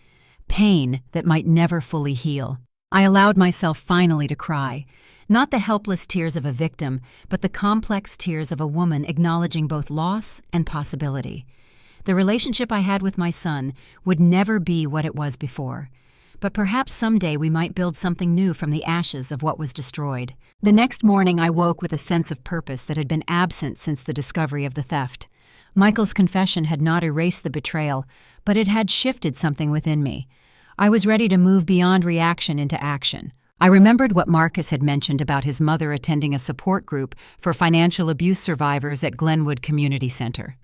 Pain that might never fully heal. I allowed myself finally to cry. Not the helpless tears of a victim, but the complex tears of a woman acknowledging both loss and possibility. The relationship I had with my son would never be what it was before. But perhaps someday we might build something new from the ashes of what was destroyed. The next morning I woke with a sense of purpose that had been absent since the discovery of the theft. Michael's confession had not erased the betrayal, but it had shifted something within me. I was ready to move beyond reaction into action. I remembered what Marcus had mentioned about his mother attending a support group for financial abuse survivors at Glenwood Community Center.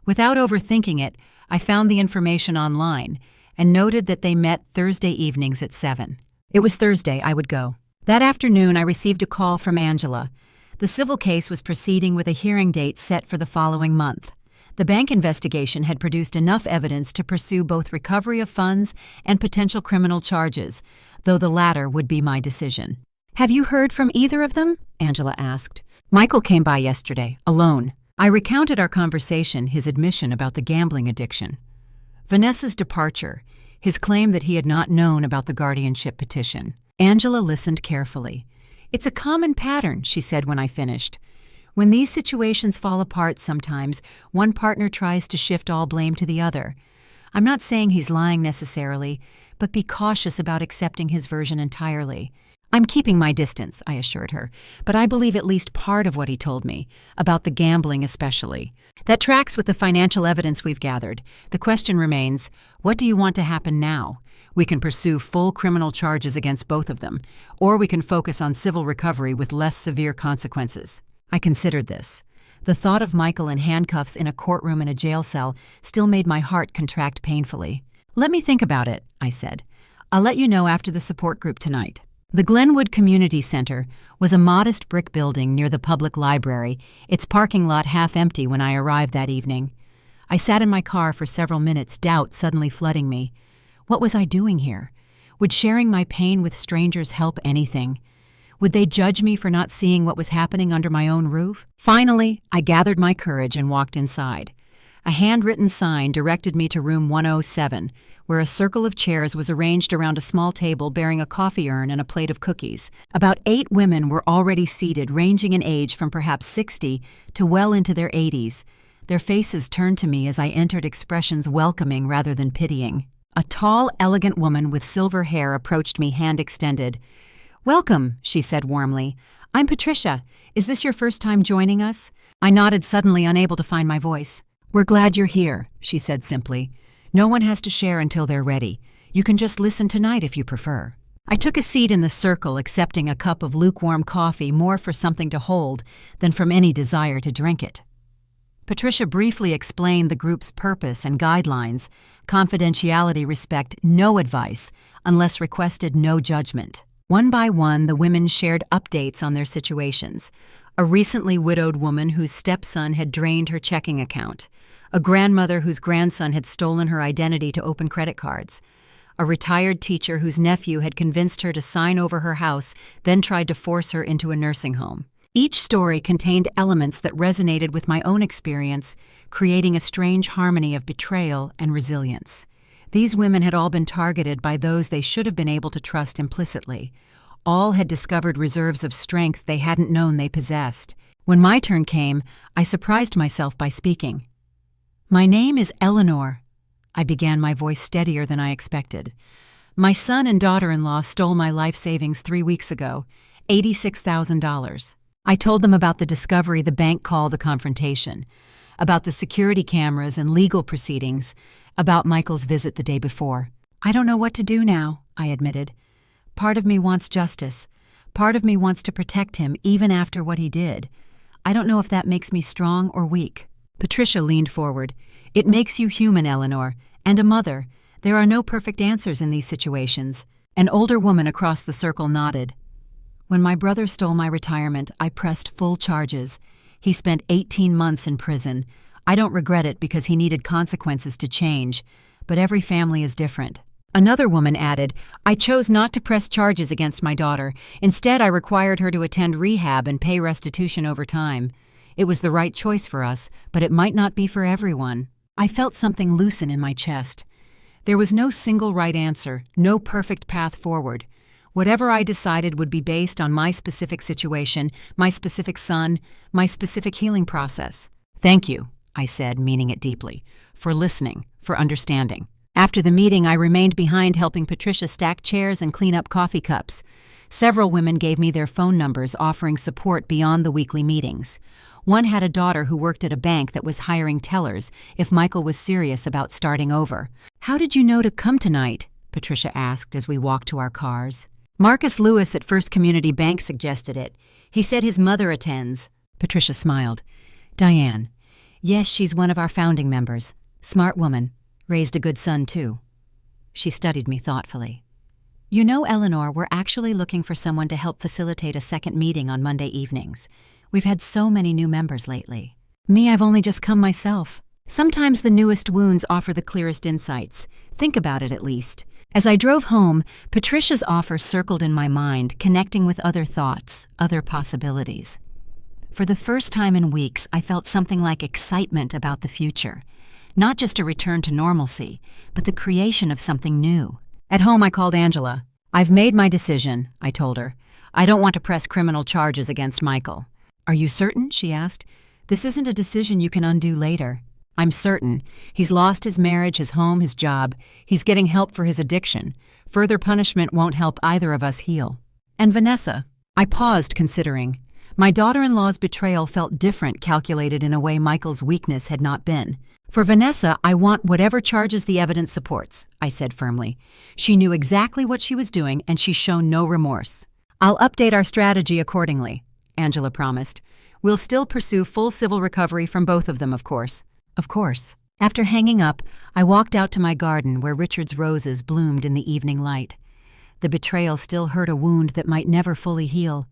Without overthinking it, I found the information online and noted that they met Thursday evenings at 7. It was Thursday, I would go. That afternoon, I received a call from Angela. The civil case was proceeding with a hearing date set for the following month. The bank investigation had produced enough evidence to pursue both recovery of funds and potential criminal charges, though the latter would be my decision. "Have you heard from either of them?" Angela asked. "Michael came by yesterday, alone." I recounted our conversation, his admission about the gambling addiction. Vanessa's departure, his claim that he had not known about the guardianship petition. Angela listened carefully. "It's a common pattern," she said when I finished. "When these situations fall apart sometimes, one partner tries to shift all blame to the other. I'm not saying he's lying necessarily, but be cautious about accepting his version entirely." "I'm keeping my distance," I assured her, "but I believe at least part of what he told me, about the gambling especially. That tracks with the financial evidence we've gathered. The question remains, what do you want to happen now? We can pursue full criminal charges against both of them, or we can focus on civil recovery with less severe consequences." I considered this. The thought of Michael in handcuffs in a courtroom in a jail cell still made my heart contract painfully. "Let me think about it," I said. "I'll let you know after the support group tonight." The Glenwood Community Center was a modest brick building near the public library, its parking lot half empty when I arrived that evening. I sat in my car for several minutes, doubt suddenly flooding me. What was I doing here? Would sharing my pain with strangers help anything? Would they judge me for not seeing what was happening under my own roof? Finally, I gathered my courage and walked inside. A handwritten sign directed me to room 107, where a circle of chairs was arranged around a small table bearing a coffee urn and a plate of cookies. About 8 women were already seated, ranging in age from perhaps 60 to well into their 80s. Their faces turned to me as I entered, expressions welcoming rather than pitying. A tall, elegant woman with silver hair approached me, hand extended. "Welcome," she said warmly. "I'm Patricia. Is this your first time joining us?" I nodded, suddenly unable to find my voice. "We're glad you're here," she said simply. "No one has to share until they're ready. You can just listen tonight if you prefer." I took a seat in the circle, accepting a cup of lukewarm coffee more for something to hold than from any desire to drink it. Patricia briefly explained the group's purpose and guidelines: confidentiality, respect, no advice, unless requested, no judgment. One by one, the women shared updates on their situations. A recently widowed woman whose stepson had drained her checking account. A grandmother whose grandson had stolen her identity to open credit cards. A retired teacher whose nephew had convinced her to sign over her house, then tried to force her into a nursing home. Each story contained elements that resonated with my own experience, creating a strange harmony of betrayal and resilience. These women had all been targeted by those they should have been able to trust implicitly. All had discovered reserves of strength they hadn't known they possessed. When my turn came, I surprised myself by speaking. "My name is Eleanor," I began, my voice steadier than I expected. "My son and daughter-in-law stole my life savings 3 weeks ago, $86,000. I told them about the discovery the bank called the confrontation, about the security cameras and legal proceedings, about Michael's visit the day before. "I don't know what to do now," I admitted. "Part of me wants justice. Part of me wants to protect him even after what he did. I don't know if that makes me strong or weak." Patricia leaned forward. "It makes you human, Eleanor, and a mother. There are no perfect answers in these situations." An older woman across the circle nodded. "When my brother stole my retirement, I pressed full charges. He spent 18 months in prison. I don't regret it because he needed consequences to change, but every family is different." Another woman added, "I chose not to press charges against my daughter. Instead, I required her to attend rehab and pay restitution over time. It was the right choice for us, but it might not be for everyone." I felt something loosen in my chest. There was no single right answer, no perfect path forward. Whatever I decided would be based on my specific situation, my specific son, my specific healing process. "Thank you," I said, meaning it deeply, "for listening, for understanding." After the meeting, I remained behind helping Patricia stack chairs and clean up coffee cups. Several women gave me their phone numbers offering support beyond the weekly meetings. One had a daughter who worked at a bank that was hiring tellers if Michael was serious about starting over. "How did you know to come tonight?" Patricia asked as we walked to our cars. "Marcus Lewis at First Community Bank suggested it. He said his mother attends." Patricia smiled. "Diane. Yes, she's one of our founding members. Smart woman. Raised a good son, too." She studied me thoughtfully. "You know, Eleanor, we're actually looking for someone to help facilitate a second meeting on Monday evenings. We've had so many new members lately." "Me, I've only just come myself." "Sometimes the newest wounds offer the clearest insights. Think about it at least." As I drove home, Patricia's offer circled in my mind, connecting with other thoughts, other possibilities. For the first time in weeks, I felt something like excitement about the future. Not just a return to normalcy, but the creation of something new. At home, I called Angela. "I've made my decision," I told her. "I don't want to press criminal charges against Michael." "Are you certain?" she asked. "This isn't a decision you can undo later." "I'm certain. He's lost his marriage, his home, his job. He's getting help for his addiction. Further punishment won't help either of us heal." "And Vanessa?" I paused, considering. My daughter-in-law's betrayal felt different, calculated in a way Michael's weakness had not been. "For Vanessa, I want whatever charges the evidence supports," I said firmly. She knew exactly what she was doing, and she's shown no remorse. "I'll update our strategy accordingly," Angela promised. "We'll still pursue full civil recovery from both of them, of course." "Of course." After hanging up, I walked out to my garden where Richard's roses bloomed in the evening light. The betrayal still hurt a wound that might never fully heal.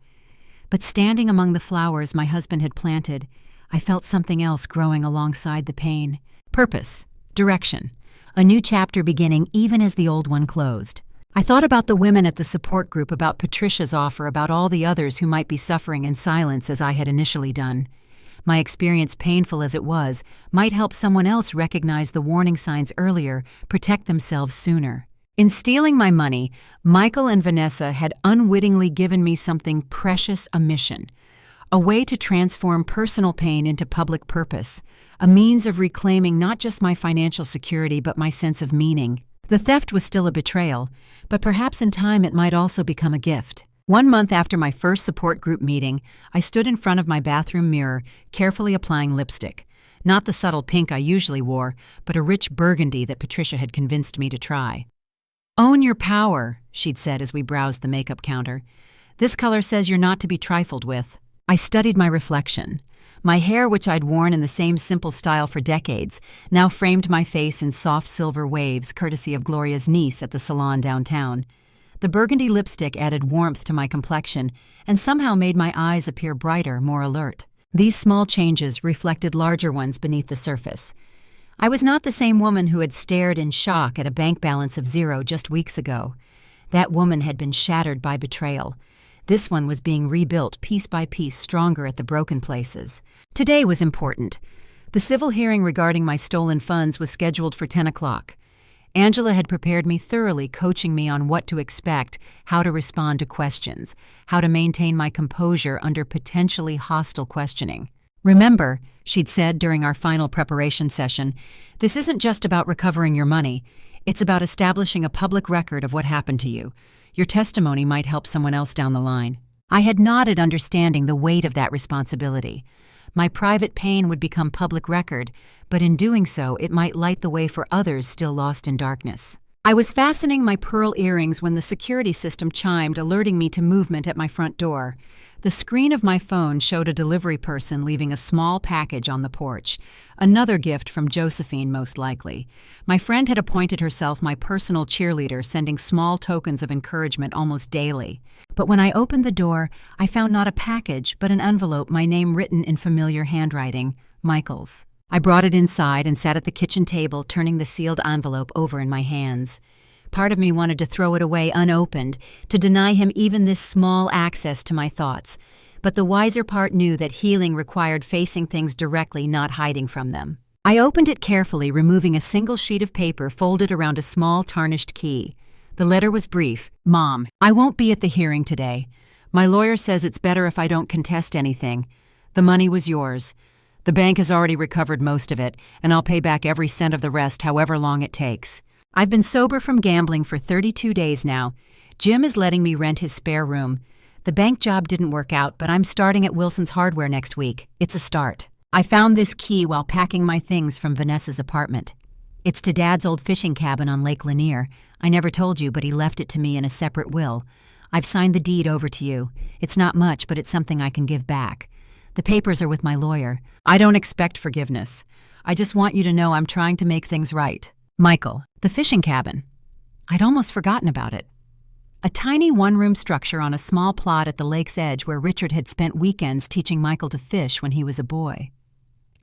But standing among the flowers my husband had planted, I felt something else growing alongside the pain. Purpose, direction, a new chapter beginning even as the old one closed. I thought about the women at the support group, about Patricia's offer, about all the others who might be suffering in silence as I had initially done. My experience, painful as it was, might help someone else recognize the warning signs earlier, protect themselves sooner. In stealing my money, Michael and Vanessa had unwittingly given me something precious, a mission. A way to transform personal pain into public purpose, a means of reclaiming not just my financial security but my sense of meaning. The theft was still a betrayal, but perhaps in time it might also become a gift. 1 month after my first support group meeting, I stood in front of my bathroom mirror, carefully applying lipstick. Not the subtle pink I usually wore, but a rich burgundy that Patricia had convinced me to try. "Own your power," she'd said as we browsed the makeup counter. "This color says you're not to be trifled with." I studied my reflection. My hair, which I'd worn in the same simple style for decades, now framed my face in soft silver waves, courtesy of Gloria's niece at the salon downtown. The burgundy lipstick added warmth to my complexion and somehow made my eyes appear brighter, more alert. These small changes reflected larger ones beneath the surface. I was not the same woman who had stared in shock at a bank balance of 0 just weeks ago. That woman had been shattered by betrayal. This one was being rebuilt piece by piece, stronger at the broken places. Today was important. The civil hearing regarding my stolen funds was scheduled for 10 o'clock. Angela had prepared me thoroughly, coaching me on what to expect, how to respond to questions, how to maintain my composure under potentially hostile questioning. "Remember," she'd said during our final preparation session, "this isn't just about recovering your money. It's about establishing a public record of what happened to you. Your testimony might help someone else down the line." I had nodded, understanding the weight of that responsibility. My private pain would become public record, but in doing so, it might light the way for others still lost in darkness. I was fastening my pearl earrings when the security system chimed, alerting me to movement at my front door. The screen of my phone showed a delivery person leaving a small package on the porch. Another gift from Josephine, most likely. My friend had appointed herself my personal cheerleader, sending small tokens of encouragement almost daily. But when I opened the door, I found not a package, but an envelope, my name written in familiar handwriting, Michael's. I brought it inside and sat at the kitchen table, turning the sealed envelope over in my hands. Part of me wanted to throw it away unopened, to deny him even this small access to my thoughts. But the wiser part knew that healing required facing things directly, not hiding from them. I opened it carefully, removing a single sheet of paper folded around a small tarnished key. The letter was brief. Mom, I won't be at the hearing today. My lawyer says it's better if I don't contest anything. The money was yours. The bank has already recovered most of it, and I'll pay back every cent of the rest, however long it takes. I've been sober from gambling for 32 days now. Jim is letting me rent his spare room. The bank job didn't work out, but I'm starting at Wilson's Hardware next week. It's a start. I found this key while packing my things from Vanessa's apartment. It's to Dad's old fishing cabin on Lake Lanier. I never told you, but he left it to me in a separate will. I've signed the deed over to you. It's not much, but it's something I can give back. The papers are with my lawyer. I don't expect forgiveness. I just want you to know I'm trying to make things right. Michael, the fishing cabin. I'd almost forgotten about it. A tiny one-room structure on a small plot at the lake's edge where Richard had spent weekends teaching Michael to fish when he was a boy.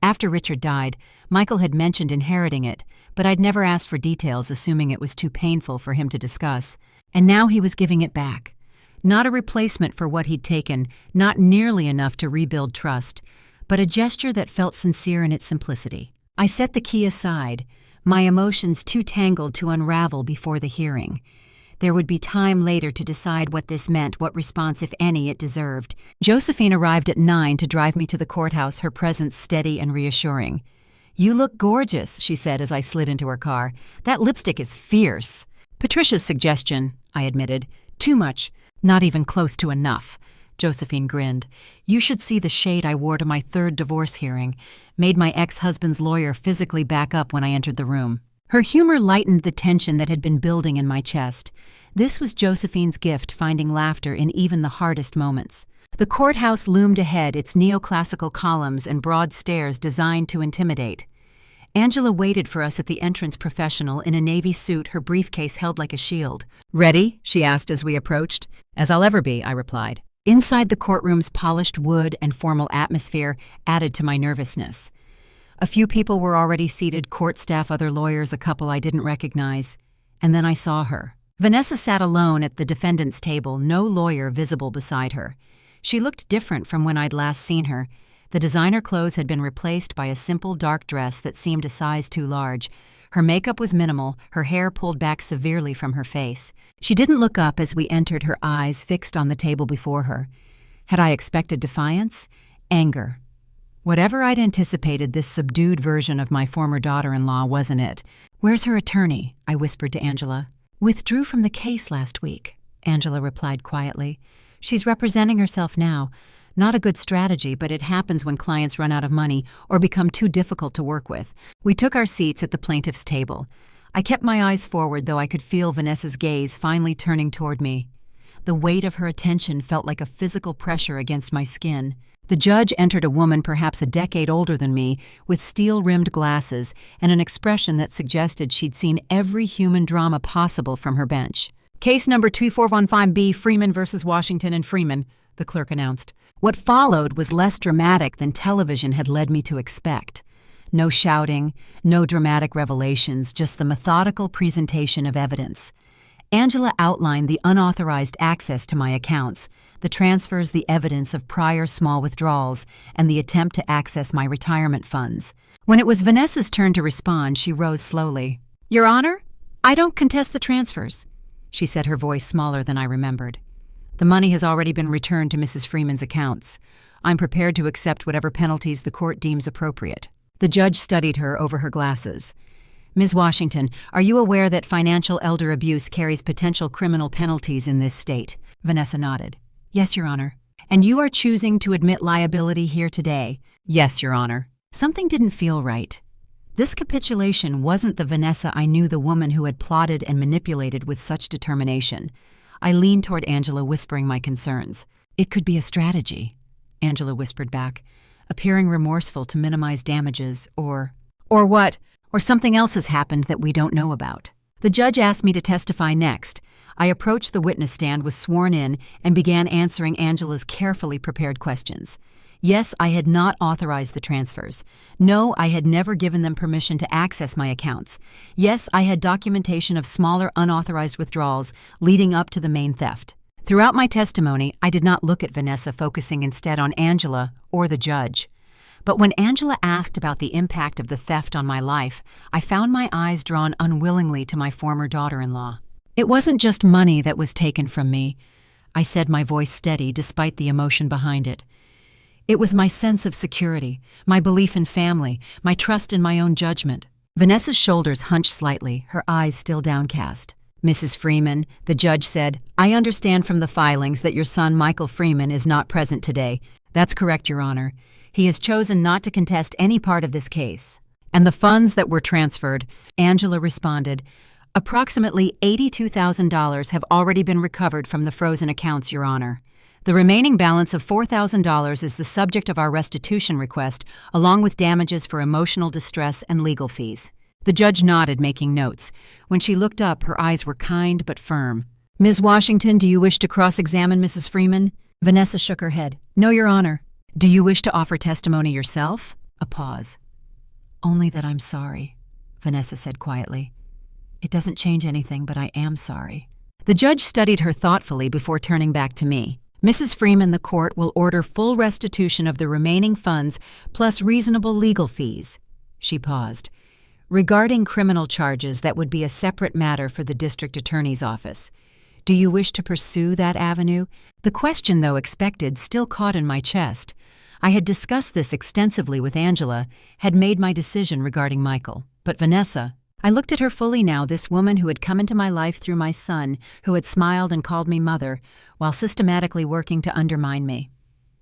After Richard died, Michael had mentioned inheriting it, but I'd never asked for details, assuming it was too painful for him to discuss. And now he was giving it back. Not a replacement for what he'd taken, not nearly enough to rebuild trust, but a gesture that felt sincere in its simplicity. I set the key aside, my emotions too tangled to unravel before the hearing. There would be time later to decide what this meant, what response, if any, it deserved. Josephine arrived at 9 to drive me to the courthouse, her presence steady and reassuring. "You look gorgeous," she said as I slid into her car. "That lipstick is fierce." "Patricia's suggestion," I admitted. "Too much. Not even close to enough." Josephine grinned. "You should see the shade I wore to my third divorce hearing. Made my ex-husband's lawyer physically back up when I entered the room." Her humor lightened the tension that had been building in my chest. This was Josephine's gift, finding laughter in even the hardest moments. The courthouse loomed ahead, its neoclassical columns and broad stairs designed to intimidate. Angela waited for us at the entrance, professional in a navy suit, her briefcase held like a shield. "Ready?" she asked as we approached. "As I'll ever be," I replied. Inside the courtroom's polished wood and formal atmosphere added to my nervousness. A few people were already seated, court staff, other lawyers, a couple I didn't recognize. And then I saw her. Vanessa sat alone at the defendant's table, no lawyer visible beside her. She looked different from when I'd last seen her. The designer clothes had been replaced by a simple dark dress that seemed a size too large. Her makeup was minimal, her hair pulled back severely from her face. She didn't look up as we entered, her eyes fixed on the table before her. Had I expected defiance? Anger. Whatever I'd anticipated, this subdued version of my former daughter-in-law wasn't it. "Where's her attorney?" I whispered to Angela. "Withdrew from the case last week," Angela replied quietly. "She's representing herself now. Not a good strategy, but it happens when clients run out of money or become too difficult to work with." We took our seats at the plaintiff's table. I kept my eyes forward, though I could feel Vanessa's gaze finally turning toward me. The weight of her attention felt like a physical pressure against my skin. The judge entered, a woman perhaps a decade older than me, with steel-rimmed glasses and an expression that suggested she'd seen every human drama possible from her bench. "Case number 2415B, Freeman v. Washington and Freeman," the clerk announced. What followed was less dramatic than television had led me to expect. No shouting, no dramatic revelations, just the methodical presentation of evidence. Angela outlined the unauthorized access to my accounts, the transfers, the evidence of prior small withdrawals, and the attempt to access my retirement funds. When it was Vanessa's turn to respond, she rose slowly. "Your Honor, I don't contest the transfers," she said, her voice smaller than I remembered. "The money has already been returned to Mrs. Freeman's accounts. I'm prepared to accept whatever penalties the court deems appropriate." The judge studied her over her glasses. "Ms. Washington, are you aware that financial elder abuse carries potential criminal penalties in this state?" Vanessa nodded. "Yes, Your Honor." "And you are choosing to admit liability here today. Yes, Your Honor. Something didn't feel right. This capitulation wasn't the Vanessa I knew, the woman who had plotted and manipulated with such determination. I leaned toward Angela, whispering my concerns. It could be a strategy, Angela whispered back, appearing remorseful to minimize damages, or what? Or something else has happened that we don't know about. The judge asked me to testify next. I approached the witness stand, was sworn in, and began answering Angela's carefully prepared questions. Yes, I had not authorized the transfers. No, I had never given them permission to access my accounts. Yes, I had documentation of smaller unauthorized withdrawals leading up to the main theft. Throughout my testimony, I did not look at Vanessa, focusing instead on Angela or the judge. But when Angela asked about the impact of the theft on my life, I found my eyes drawn unwillingly to my former daughter-in-law. It wasn't just money that was taken from me, I said, my voice steady despite the emotion behind it. It was my sense of security, my belief in family, my trust in my own judgment. Vanessa's shoulders hunched slightly, her eyes still downcast. Mrs. Freeman, the judge said, I understand from the filings that your son Michael Freeman is not present today. That's correct, Your Honor. He has chosen not to contest any part of this case. And the funds that were transferred, Angela responded, approximately $82,000 have already been recovered from the frozen accounts, Your Honor. The remaining balance of $4,000 is the subject of our restitution request, along with damages for emotional distress and legal fees. The judge nodded, making notes. When she looked up, her eyes were kind but firm. Ms. Washington, do you wish to cross-examine Mrs. Freeman? Vanessa shook her head. No, Your Honor. Do you wish to offer testimony yourself? A pause. Only that I'm sorry, Vanessa said quietly. It doesn't change anything, but I am sorry. The judge studied her thoughtfully before turning back to me. Mrs. Freeman, the court will order full restitution of the remaining funds plus reasonable legal fees. She paused. Regarding criminal charges, that would be a separate matter for the district attorney's office. Do you wish to pursue that avenue? The question, though expected, still caught in my chest. I had discussed this extensively with Angela, had made my decision regarding Michael. But Vanessa, I looked at her fully now, this woman who had come into my life through my son, who had smiled and called me mother, while systematically working to undermine me.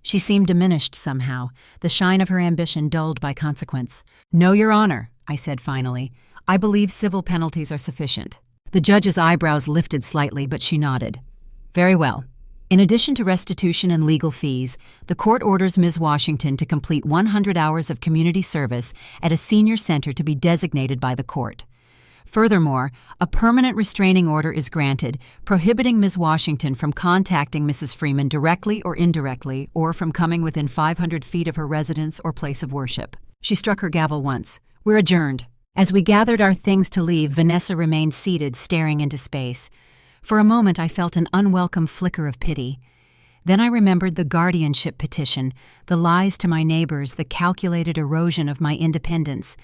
She seemed diminished somehow, the shine of her ambition dulled by consequence. No, Your Honor, I said finally. I believe civil penalties are sufficient. The judge's eyebrows lifted slightly, but she nodded. Very well. In addition to restitution and legal fees, the court orders Ms. Washington to complete 100 hours of community service at a senior center to be designated by the court. Furthermore, a permanent restraining order is granted, prohibiting Ms. Washington from contacting Mrs. Freeman directly or indirectly, or from coming within 500 feet of her residence or place of worship. She struck her gavel once. We're adjourned. As we gathered our things to leave, Vanessa remained seated, staring into space. For a moment, I felt an unwelcome flicker of pity. Then I remembered the guardianship petition, the lies to my neighbors, the calculated erosion of my independence,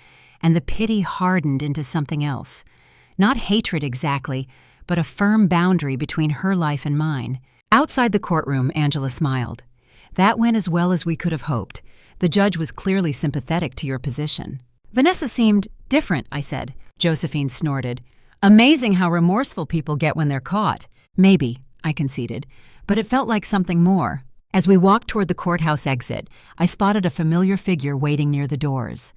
and the pity hardened into something else. Not hatred exactly, but a firm boundary between her life and mine. Outside the courtroom, Angela smiled. That went as well as we could have hoped. The judge was clearly sympathetic to your position. Vanessa seemed different, I said. Josephine snorted. Amazing how remorseful people get when they're caught. Maybe, I conceded, but it felt like something more. As we walked toward the courthouse exit, I spotted a familiar figure waiting near the doors.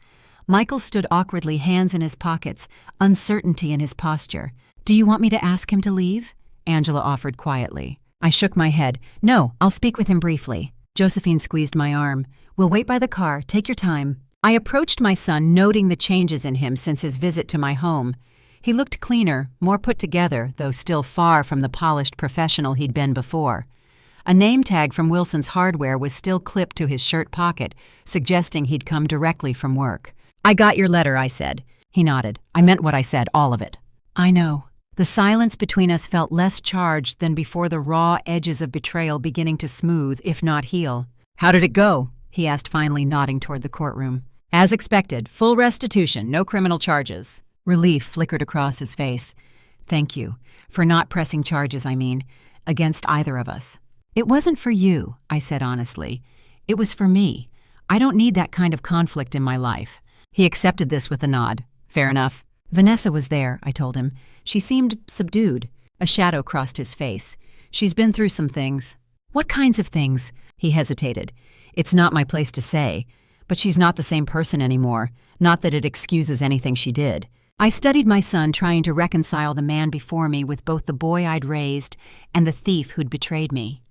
Michael stood awkwardly, hands in his pockets, uncertainty in his posture. Do you want me to ask him to leave? Angela offered quietly. I shook my head. No, I'll speak with him briefly. Josephine squeezed my arm. We'll wait by the car. Take your time. I approached my son, noting the changes in him since his visit to my home. He looked cleaner, more put together, though still far from the polished professional he'd been before. A name tag from Wilson's Hardware was still clipped to his shirt pocket, suggesting he'd come directly from work. I got your letter, I said. He nodded. I meant what I said, all of it. I know. The silence between us felt less charged than before, the raw edges of betrayal beginning to smooth, if not heal. How did it go? He asked, finally nodding toward the courtroom. As expected, full restitution, no criminal charges. Relief flickered across his face. Thank you. For not pressing charges, I mean, against either of us. It wasn't for you, I said honestly. It was for me. I don't need that kind of conflict in my life. He accepted this with a nod. Fair enough. Vanessa was there, I told him. She seemed subdued. A shadow crossed his face. She's been through some things. What kinds of things? He hesitated. It's not my place to say. But she's not the same person anymore, not that it excuses anything she did. I studied my son trying to reconcile the man before me with both the boy I'd raised and the thief who'd betrayed me.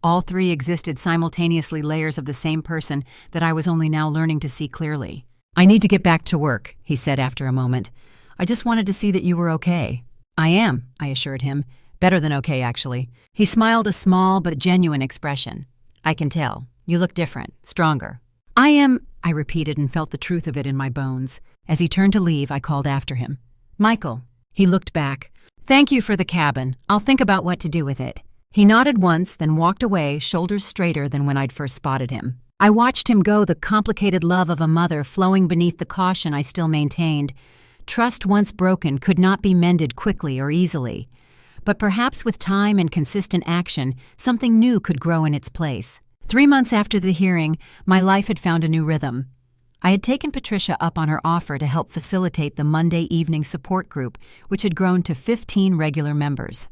All three existed simultaneously, layers of the same person that I was only now learning to see clearly. "I need to get back to work," he said after a moment. "I just wanted to see that you were okay." "I am," I assured him. "Better than okay, actually." He smiled, a small but genuine expression. "I can tell. You look different, stronger." "I am," I repeated and felt the truth of it in my bones. As he turned to leave, I called after him. "Michael." He looked back. "Thank you for the cabin. I'll think about what to do with it." He nodded once, then walked away, shoulders straighter than when I'd first spotted him. I watched him go, the complicated love of a mother flowing beneath the caution I still maintained. Trust once broken could not be mended quickly or easily. But perhaps with time and consistent action, something new could grow in its place. 3 months after the hearing, my life had found a new rhythm. I had taken Patricia up on her offer to help facilitate the Monday evening support group, which had grown to 15 regular members.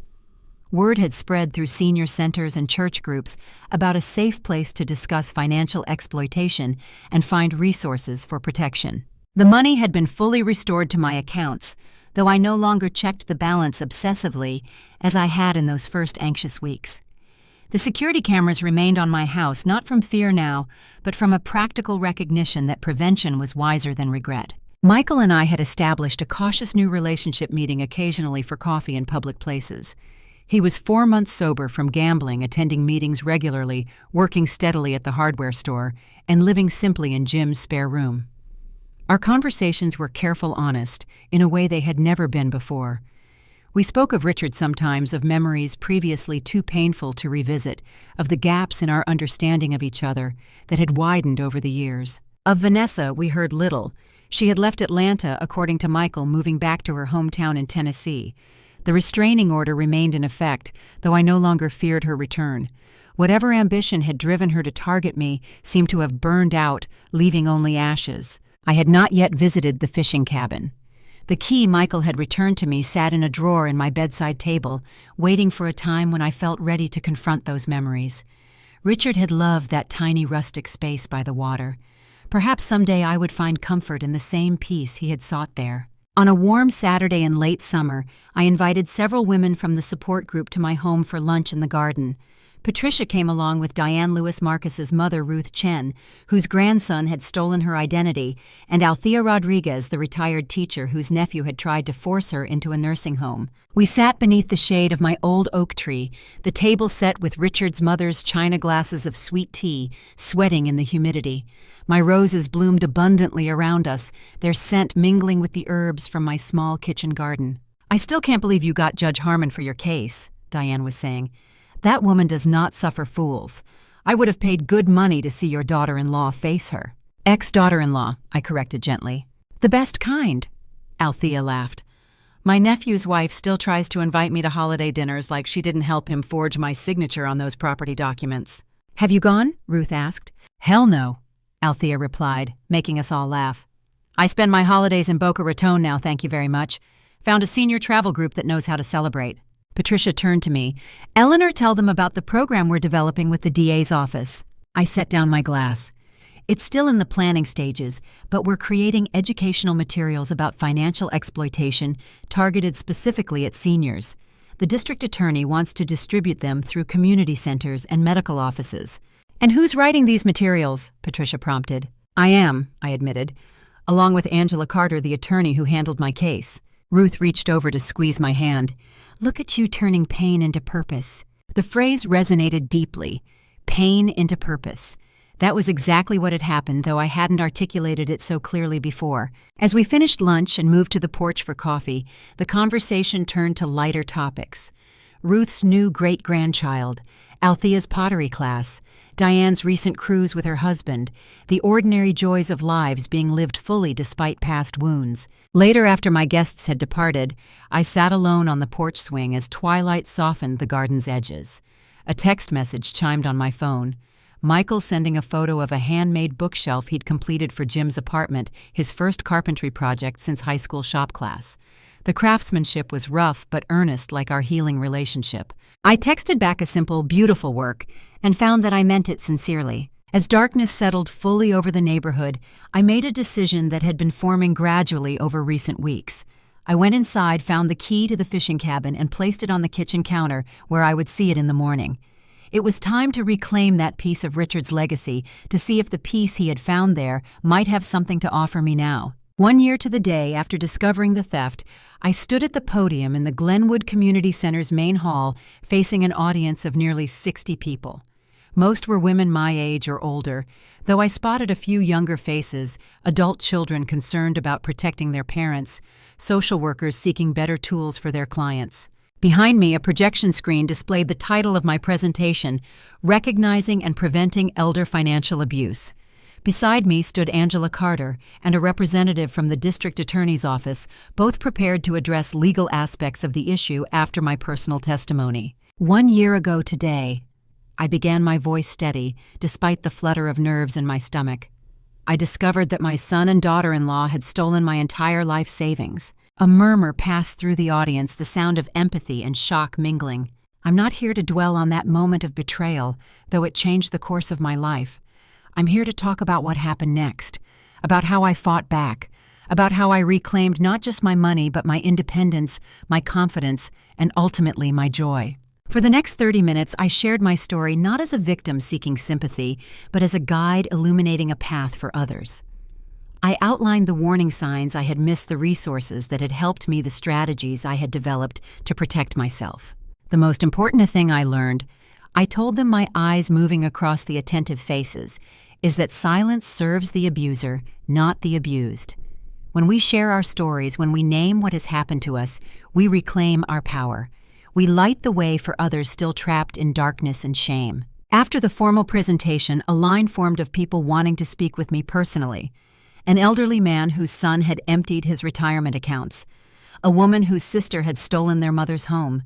Word had spread through senior centers and church groups about a safe place to discuss financial exploitation and find resources for protection. The money had been fully restored to my accounts, though I no longer checked the balance obsessively as I had in those first anxious weeks. The security cameras remained on my house, not from fear now, but from a practical recognition that prevention was wiser than regret. Michael and I had established a cautious new relationship, meeting occasionally for coffee in public places. He was 4 months sober from gambling, attending meetings regularly, working steadily at the hardware store, and living simply in Jim's spare room. Our conversations were careful, honest, in a way they had never been before. We spoke of Richard sometimes, of memories previously too painful to revisit, of the gaps in our understanding of each other that had widened over the years. Of Vanessa we heard little. She had left Atlanta, according to Michael, moving back to her hometown in Tennessee. The restraining order remained in effect, though I no longer feared her return. Whatever ambition had driven her to target me seemed to have burned out, leaving only ashes. I had not yet visited the fishing cabin. The key Michael had returned to me sat in a drawer in my bedside table, waiting for a time when I felt ready to confront those memories. Richard had loved that tiny rustic space by the water. Perhaps someday I would find comfort in the same peace he had sought there. On a warm Saturday in late summer, I invited several women from the support group to my home for lunch in the garden. Patricia came along with Diane Lewis Marcus's mother, Ruth Chen, whose grandson had stolen her identity, and Althea Rodriguez, the retired teacher whose nephew had tried to force her into a nursing home. We sat beneath the shade of my old oak tree, the table set with Richard's mother's china glasses of sweet tea, sweating in the humidity. My roses bloomed abundantly around us, their scent mingling with the herbs from my small kitchen garden. "I still can't believe you got Judge Harmon for your case," Diane was saying. "That woman does not suffer fools. I would have paid good money to see your daughter-in-law face her." "Ex-daughter-in-law," I corrected gently. "The best kind," Althea laughed. "My nephew's wife still tries to invite me to holiday dinners like she didn't help him forge my signature on those property documents." "Have you gone?" Ruth asked. "Hell no," Althea replied, making us all laugh. "I spend my holidays in Boca Raton now, thank you very much. Found a senior travel group that knows how to celebrate." Patricia turned to me. "Eleanor, tell them about the program we're developing with the DA's office." I set down my glass. "It's still in the planning stages, but we're creating educational materials about financial exploitation targeted specifically at seniors. The district attorney wants to distribute them through community centers and medical offices." "And who's writing these materials?" Patricia prompted. "I am," I admitted, along with Angela Carter, the attorney who handled my case. Ruth reached over to squeeze my hand. "Look at you turning pain into purpose." The phrase resonated deeply. Pain into purpose. That was exactly what had happened, though I hadn't articulated it so clearly before. As we finished lunch and moved to the porch for coffee, the conversation turned to lighter topics. Ruth's new great-grandchild, Althea's pottery class, Diane's recent cruise with her husband, the ordinary joys of lives being lived fully despite past wounds. Later, after my guests had departed, I sat alone on the porch swing as twilight softened the garden's edges. A text message chimed on my phone. Michael sending a photo of a handmade bookshelf he'd completed for Jim's apartment, his first carpentry project since high school shop class. The craftsmanship was rough but earnest, like our healing relationship. I texted back a simple, beautiful work, and found that I meant it sincerely. As darkness settled fully over the neighborhood, I made a decision that had been forming gradually over recent weeks. I went inside, found the key to the fishing cabin, and placed it on the kitchen counter where I would see it in the morning. It was time to reclaim that piece of Richard's legacy, to see if the piece he had found there might have something to offer me now. 1 year to the day after discovering the theft, I stood at the podium in the Glenwood Community Center's main hall, facing an audience of nearly 60 people. Most were women my age or older, though I spotted a few younger faces, adult children concerned about protecting their parents, social workers seeking better tools for their clients. Behind me, a projection screen displayed the title of my presentation, Recognizing and Preventing Elder Financial Abuse. Beside me stood Angela Carter and a representative from the district attorney's office, both prepared to address legal aspects of the issue after my personal testimony. 1 year ago today, I began, my voice steady, despite the flutter of nerves in my stomach. I discovered that my son and daughter-in-law had stolen my entire life savings. A murmur passed through the audience, the sound of empathy and shock mingling. I'm not here to dwell on that moment of betrayal, though it changed the course of my life. I'm here to talk about what happened next, about how I fought back, about how I reclaimed not just my money but my independence, my confidence, and ultimately my joy. For the next 30 minutes, I shared my story not as a victim seeking sympathy, but as a guide illuminating a path for others. I outlined the warning signs I had missed, the resources that had helped me, the strategies I had developed to protect myself. The most important thing I learned, I told them, my eyes moving across the attentive faces, is that silence serves the abuser, not the abused. When we share our stories, when we name what has happened to us, we reclaim our power. We light the way for others still trapped in darkness and shame. After the formal presentation, a line formed of people wanting to speak with me personally. An elderly man whose son had emptied his retirement accounts. A woman whose sister had stolen their mother's home.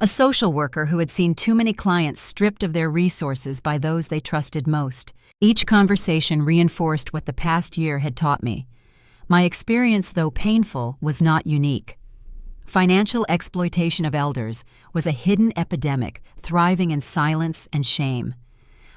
A social worker who had seen too many clients stripped of their resources by those they trusted most. Each conversation reinforced what the past year had taught me. My experience, though painful, was not unique. Financial exploitation of elders was a hidden epidemic, thriving in silence and shame.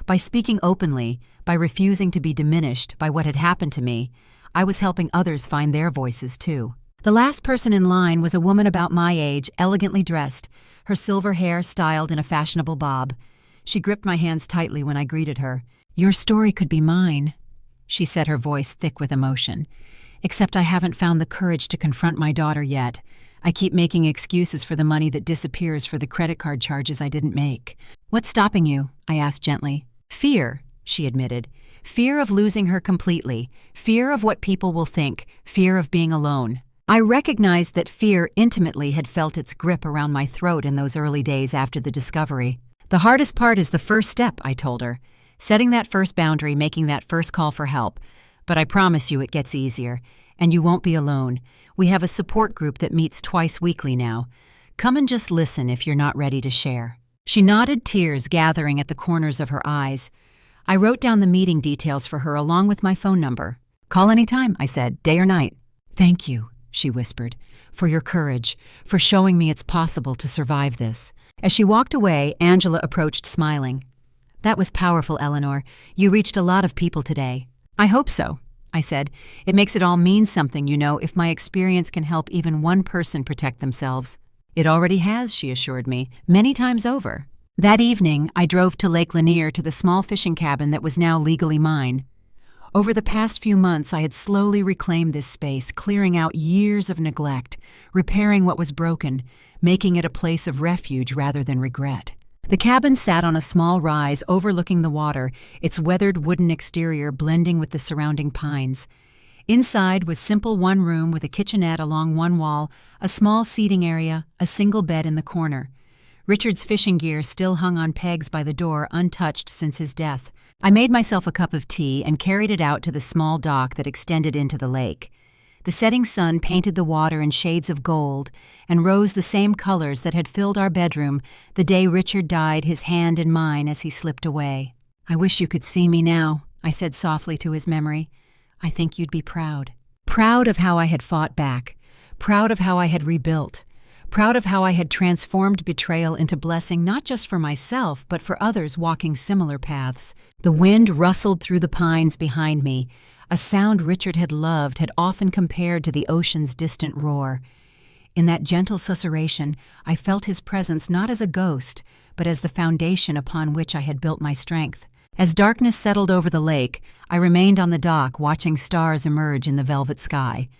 By speaking openly, by refusing to be diminished by what had happened to me, I was helping others find their voices too. The last person in line was a woman about my age, elegantly dressed, her silver hair styled in a fashionable bob. She gripped my hands tightly when I greeted her. "Your story could be mine," she said, her voice thick with emotion. "Except I haven't found the courage to confront my daughter yet. I keep making excuses for the money that disappears, for the credit card charges I didn't make." "What's stopping you?" I asked gently. "Fear," she admitted. "Fear of losing her completely. Fear of what people will think. Fear of being alone." I recognized that fear intimately had felt its grip around my throat in those early days after the discovery. "The hardest part is the first step," I told her. "Setting that first boundary, making that first call for help. But I promise you it gets easier. And you won't be alone. We have a support group that meets twice weekly now. Come and just listen if you're not ready to share." She nodded, tears gathering at the corners of her eyes. I wrote down the meeting details for her along with my phone number. "Call anytime," I said, "day or night." "Thank you," she whispered, "for your courage, for showing me it's possible to survive this." As she walked away, Angela approached smiling. "That was powerful, Eleanor. You reached a lot of people today." "I hope so," I said. "It makes it all mean something, you know, if my experience can help even one person protect themselves." "It already has," she assured me, "many times over." That evening, I drove to Lake Lanier, to the small fishing cabin that was now legally mine. Over the past few months, I had slowly reclaimed this space, clearing out years of neglect, repairing what was broken, making it a place of refuge rather than regret. The cabin sat on a small rise overlooking the water, its weathered wooden exterior blending with the surrounding pines. Inside was simple one room with a kitchenette along one wall, a small seating area, a single bed in the corner. Richard's fishing gear still hung on pegs by the door, untouched since his death. I made myself a cup of tea and carried it out to the small dock that extended into the lake. The setting sun painted the water in shades of gold and rose the same colors that had filled our bedroom the day Richard died, his hand in mine as he slipped away. "I wish you could see me now," I said softly to his memory. "I think you'd be proud." Proud of how I had fought back, proud of how I had rebuilt, proud of how I had transformed betrayal into blessing not just for myself, but for others walking similar paths. The wind rustled through the pines behind me, a sound Richard had loved, had often compared to the ocean's distant roar. In that gentle susurration, I felt his presence not as a ghost, but as the foundation upon which I had built my strength. As darkness settled over the lake, I remained on the dock watching stars emerge in the velvet sky.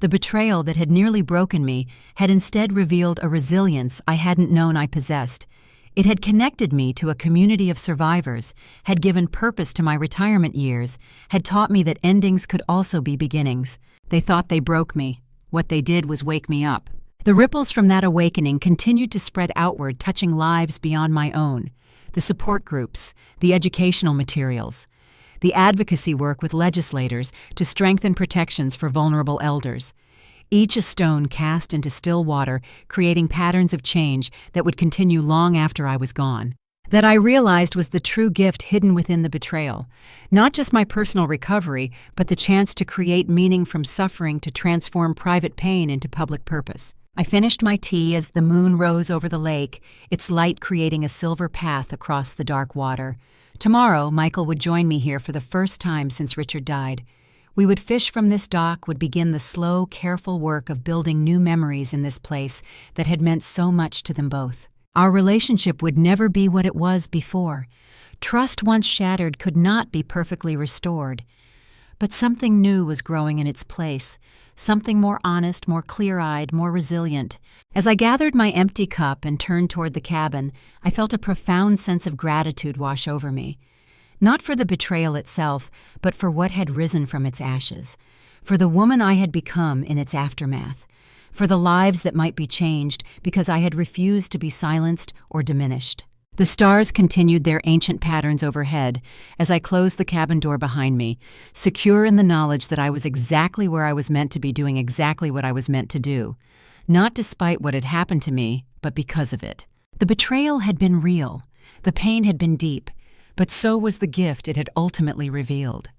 The betrayal that had nearly broken me had instead revealed a resilience I hadn't known I possessed. It had connected me to a community of survivors, had given purpose to my retirement years, had taught me that endings could also be beginnings. They thought they broke me. What they did was wake me up. The ripples from that awakening continued to spread outward, touching lives beyond my own. The support groups, the educational materials, the advocacy work with legislators to strengthen protections for vulnerable elders. Each a stone cast into still water, creating patterns of change that would continue long after I was gone. That I realized was the true gift hidden within the betrayal. Not just my personal recovery, but the chance to create meaning from suffering, to transform private pain into public purpose. I finished my tea as the moon rose over the lake, its light creating a silver path across the dark water. Tomorrow, Michael would join me here for the first time since Richard died. We would fish from this dock, would begin the slow, careful work of building new memories in this place that had meant so much to them both. Our relationship would never be what it was before. Trust once shattered could not be perfectly restored. But something new was growing in its place, something more honest, more clear-eyed, more resilient. As I gathered my empty cup and turned toward the cabin, I felt a profound sense of gratitude wash over me. Not for the betrayal itself, but for what had risen from its ashes, for the woman I had become in its aftermath, for the lives that might be changed because I had refused to be silenced or diminished. The stars continued their ancient patterns overhead as I closed the cabin door behind me, secure in the knowledge that I was exactly where I was meant to be, doing exactly what I was meant to do, not despite what had happened to me, but because of it. The betrayal had been real, the pain had been deep, but so was the gift it had ultimately revealed.